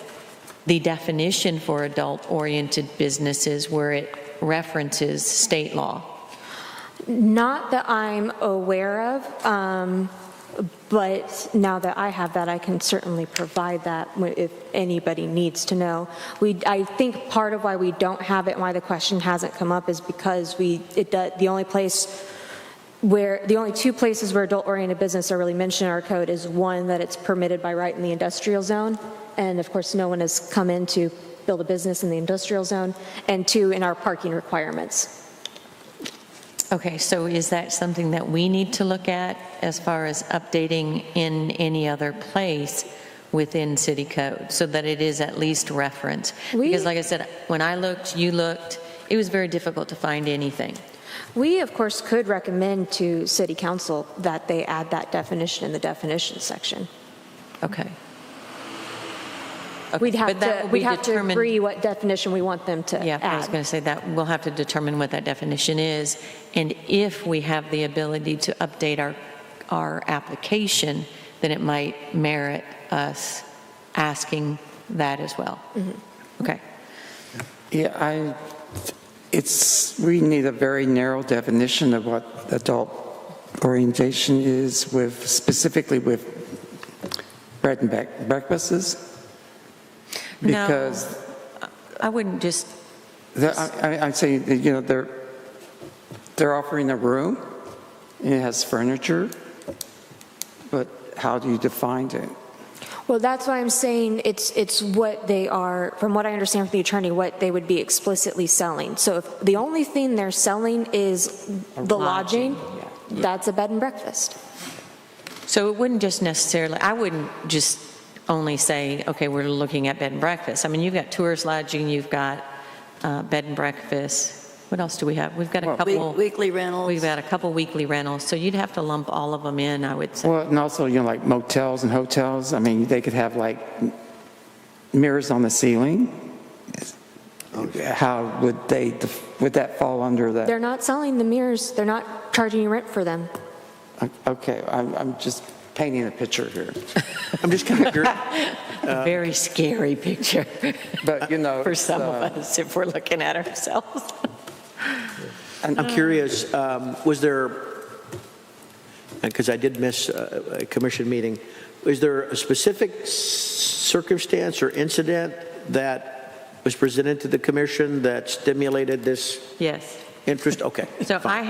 the definition for adult-oriented businesses where it references state law? Not that I'm aware of, but now that I have that, I can certainly provide that if anybody needs to know. I think part of why we don't have it and why the question hasn't come up is because the only two places where adult-oriented business are really mentioned in our code is one, that it's permitted by right in the industrial zone, and of course no one has come in to build a business in the industrial zone, and two, in our parking requirements. Okay, so is that something that we need to look at as far as updating in any other place within city code so that it is at least referenced? Because like I said, when I looked, you looked, it was very difficult to find anything. We, of course, could recommend to City Council that they add that definition in the definition section. Okay. We'd but have that to, will we'd be have to determined- agree what definition we want them to Yeah, I was add. going to say that we'll have to determine what that definition is. And if we have the ability to update our application, then it might merit us asking that as well. Okay. Yeah, we need a very narrow definition of what adult orientation is specifically with bread and breakfasts. Because No, I wouldn't just, I'm saying, that, you know, they're offering a room, and it has furniture, but how do you define it? Well, that's why I'm saying it's what they are, from what I understand from the attorney, what they would be explicitly selling. So if the only thing they're selling is the lodging, that's a bed and breakfast. so it wouldn't just necessarily, I wouldn't just only say, okay, we're looking at bed and breakfast. I mean, you've got tourist lodging, you've got bed and breakfast. What else do we have? We've got a couple. Weekly rentals. We've got a couple weekly rentals, so you'd have to lump all of them in, I would say. Well, and also, you know, like motels and hotels, I mean, they could have like mirrors on the ceiling. How would that fall under that? They're not selling the mirrors, they're not charging you rent for them. Okay, I'm just painting a picture here. I'm just kind of curious. A very scary picture But, you know, for some of us if we're looking at ourselves. I'm curious, was there, because I did miss a commission meeting, was there a specific circumstance or incident that was presented to the commission that stimulated this Yes. interest? Okay. So fine.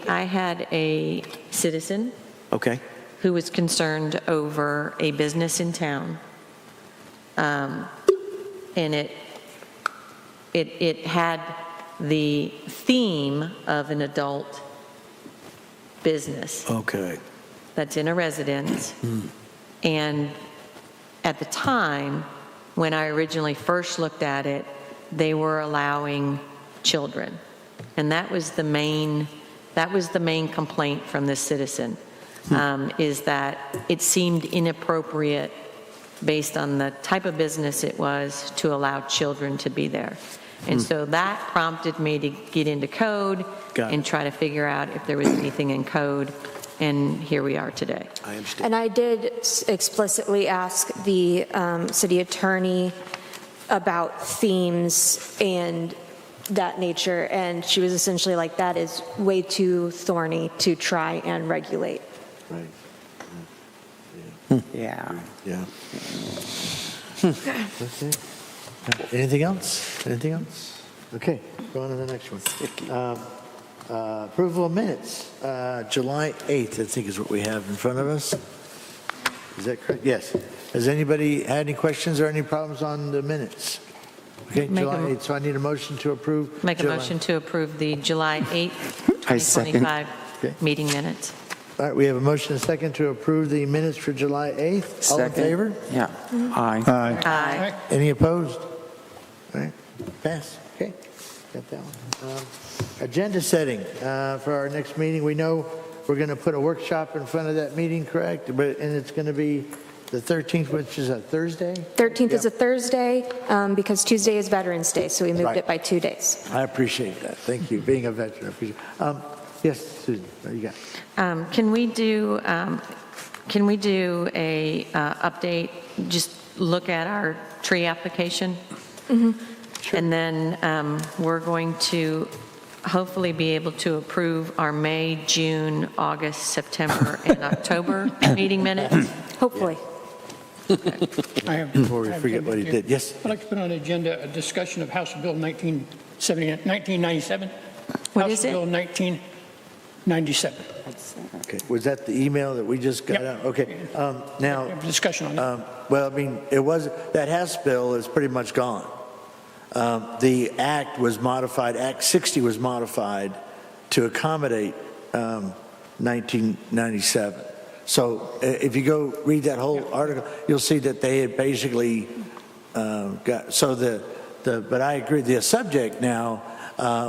I had a citizen Okay. who was concerned over a business in town. And it had the theme of an adult business Okay. that's in a residence. And at the time, when I originally first looked at it, they were allowing children. And that was the main complaint from this citizen, is that it seemed inappropriate based on the type of business it was to allow children to be there. And so that prompted me to get into code and try to figure out if there was anything in code. And here we are today. I understand. And I did explicitly ask the city attorney about themes and that nature, and she was essentially like, that is way too thorny to try and regulate. Right. Yeah. Yeah. Okay. Anything else? Anything else? Okay, go on to the next one. Approval of minutes, July 8th, I think is what we have in front of us. Is that correct? Yes. Has anybody had any questions or any problems on the minutes? Okay, July 8th, so I need a motion to approve. Make a motion to approve the July 8th, I second. 2025 Okay. meeting minutes. All right, we have a motion and a second to approve the minutes for July 8th. All in Second. favor? Yeah. Aye. Aye. Any opposed? All right, pass. Okay, got that one. Agenda setting for our next meeting. We know we're going to put a workshop in front of that meeting, correct? And it's going to be the 13th, which is a Thursday? 13th is a Thursday because Tuesday is Veterans Day, so we moved Right. it by 2 days. I appreciate that. Thank you. Being a veteran, I appreciate it. Yes, Susan, what you got? Can we do a update, just look at our tree application? And then we're going to hopefully be able to approve our May, June, August, September, and October meeting minutes. Hopefully. Before we forget what he did. Yes? I'd like to put on the agenda a discussion of House Bill 1997. What House is it? Bill 1997. Okay. Was that the email that we just got Yep. out? Okay. Now, Have a discussion on that. well, I mean, that House bill is pretty much gone. The act was modified, Act 60 was modified to accommodate 1997. So if you go read that whole article, you'll see that they had basically got, so but I agree, the subject now,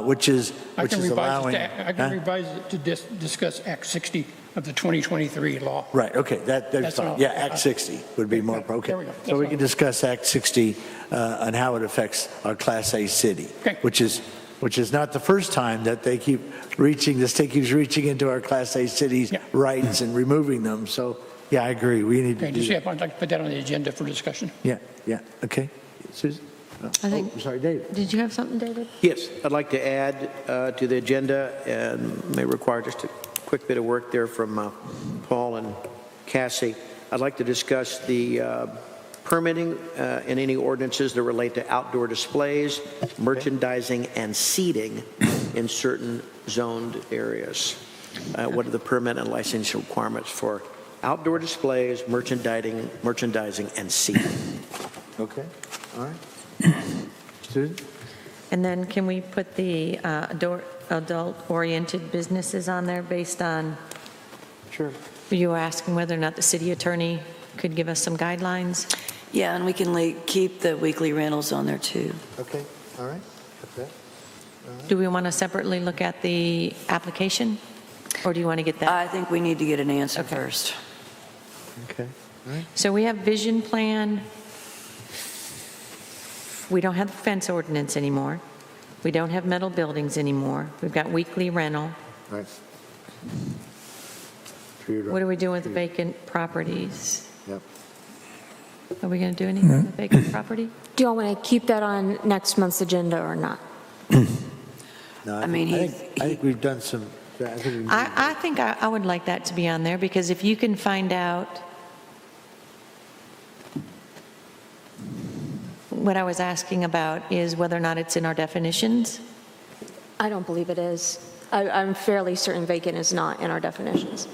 which is I can revise allowing. it to discuss Act 60 of the 2023 law. Right, okay, that's That's fine. all. Yeah, Act 60 would be more, okay. There we go. So That's we all. can discuss Act 60 and how it affects our Class A city, Okay. which is not the first time that the state keeps reaching into our Class A cities' Yeah. rights and removing them. So, yeah, I agree, we need to Okay, do just, that. yeah, I'd like to put that on the agenda for discussion. Yeah, okay. Susan? I think- I'm sorry, David. Did you have something, David? Yes, I'd like to add to the agenda, and may require just a quick bit of work there from Paul and Cassie. I'd like to discuss the permitting and any ordinances that relate to outdoor displays, merchandising, and seating in certain zoned areas. What are the permit and licensing requirements for outdoor displays, merchandising, and seating? Okay, all right. Susan? And then can we put the adult-oriented businesses on there based on, Sure. you were asking whether or not the city attorney could give us some guidelines? Yeah, and we can keep the weekly rentals on there too. Okay, all right. Got that. Do we want to separately look at the application? Or do you want to get that? I think we need to get an answer Okay. first. Okay, all right. So we have vision plan. We don't have the fence ordinance anymore. We don't have metal buildings anymore. We've got weekly rental. All right. What are we doing with vacant properties? Yep. Are we going to do anything with vacant property? Do you all want to keep that on next month's agenda or not? No, I mean, I think we've done some, I think I would like that to be on there, because if you can find out, what I was asking about is whether or not it's in our definitions. I don't believe it is. I'm fairly certain vacant is not in our definitions.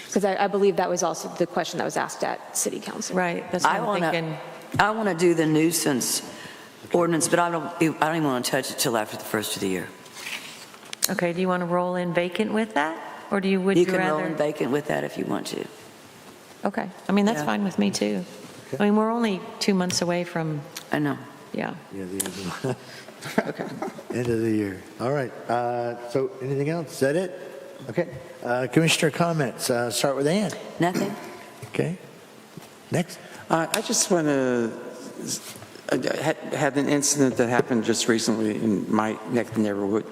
Because I believe that was also the question that was asked at City Council. Right, that's what I I'm want thinking. to do the nuisance ordinance, but I don't even want to touch it till after the first of the year. Okay, do you want to roll in vacant with that? Or would You you can roll in rather? vacant with that if you want to. Okay, I mean, that's Yeah. fine with me too. I mean, we're only 2 months away from, I know. yeah. yeah, the Okay. end of the year. All right, so anything else? Is that it? Okay. Commissioner comments, start with Ann. Nothing? Okay. Next. I just want to, I had an incident that happened just recently in my neck of the neighborhood.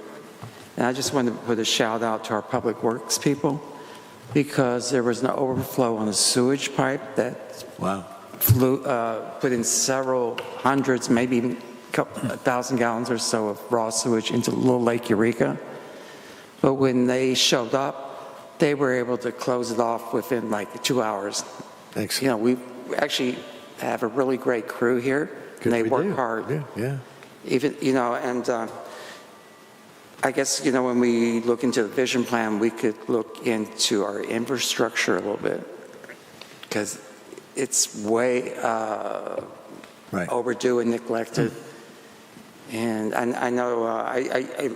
And I just want to put a shout out to our public works people, because there was an overflow on a sewage pipe that Wow. put in several hundreds, maybe even 1,000 gallons or so of raw sewage into Little Lake Eureka. But when they showed up, they were able to close it off within like 2 hours. Excellent. You know, we actually have a really great crew here, and they We work do. hard. Yeah. Even, you know, and I guess, you know, when we look into the vision plan, we could look into our infrastructure a little bit, because it's way Right. overdue and neglected. And I know I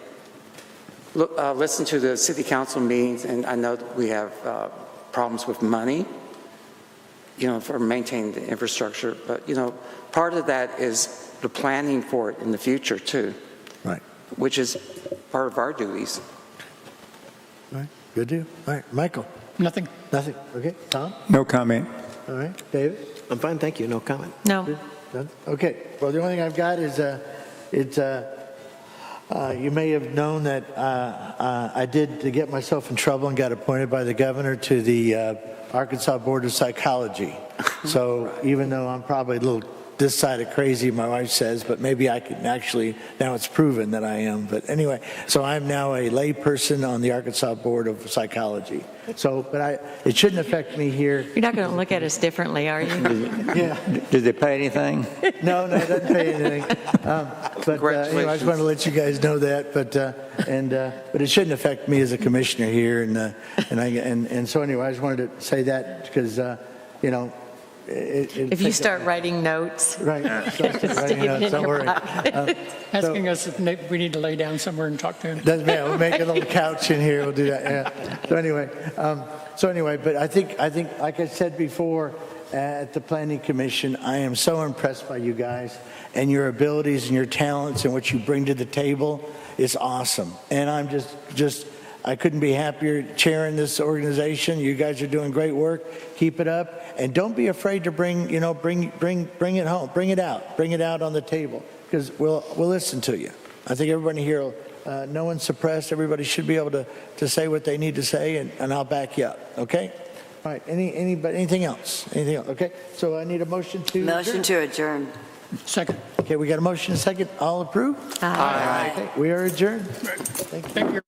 listen to the city council meetings, and I know that we have problems with money, you know, for maintaining the infrastructure. But, you know, part of that is the planning for it in the future too, Right. which is part of our duties. All right. Good deal. All right. Michael. Nothing. Nothing. Okay. Tom. No comment. All right. David. I'm fine, thank you, no comment. No, None? Okay. Well, the only thing I've got is you may have known that I did to get myself in trouble and got appointed by the governor to the Arkansas Board of Psychology. So even though I'm probably a little this side of crazy, my wife says, but maybe I can actually, now it's proven that I am. But anyway, so I'm now a lay person on the Arkansas Board of Psychology. So, but it shouldn't affect me here. you're not going to look at us differently, are you? Yeah. Did they pay anything? No, it doesn't pay anything. But anyway, I just want to let you guys know that. But but it shouldn't affect me as a commissioner here. And so anyway, I just wanted to say that because you know. If you start writing notes. Right. Stick it in Don't your worry. pocket. Asking us if we need to lay down somewhere and talk to him. Doesn't matter. We'll make a little couch in here. We'll do that. Yeah. So anyway, but I think, like I said before, at the Planning Commission, I am so impressed by you guys and your abilities and your talents and what you bring to the table. It's awesome. And I'm just I couldn't be happier chairing this organization. You guys are doing great work. Keep it up. And don't be afraid to bring it home. Bring it out on the table, because we'll listen to you. I think everybody here, no one's suppressed. Everybody should be able to say what they need to say, and I'll back you up. Okay? All right. Anything else? Anything else? Okay. So I need a motion to Motion to adjourn. Second. Okay, we got a motion, a second. All approve? Aye. Okay, we are adjourned. Thank you.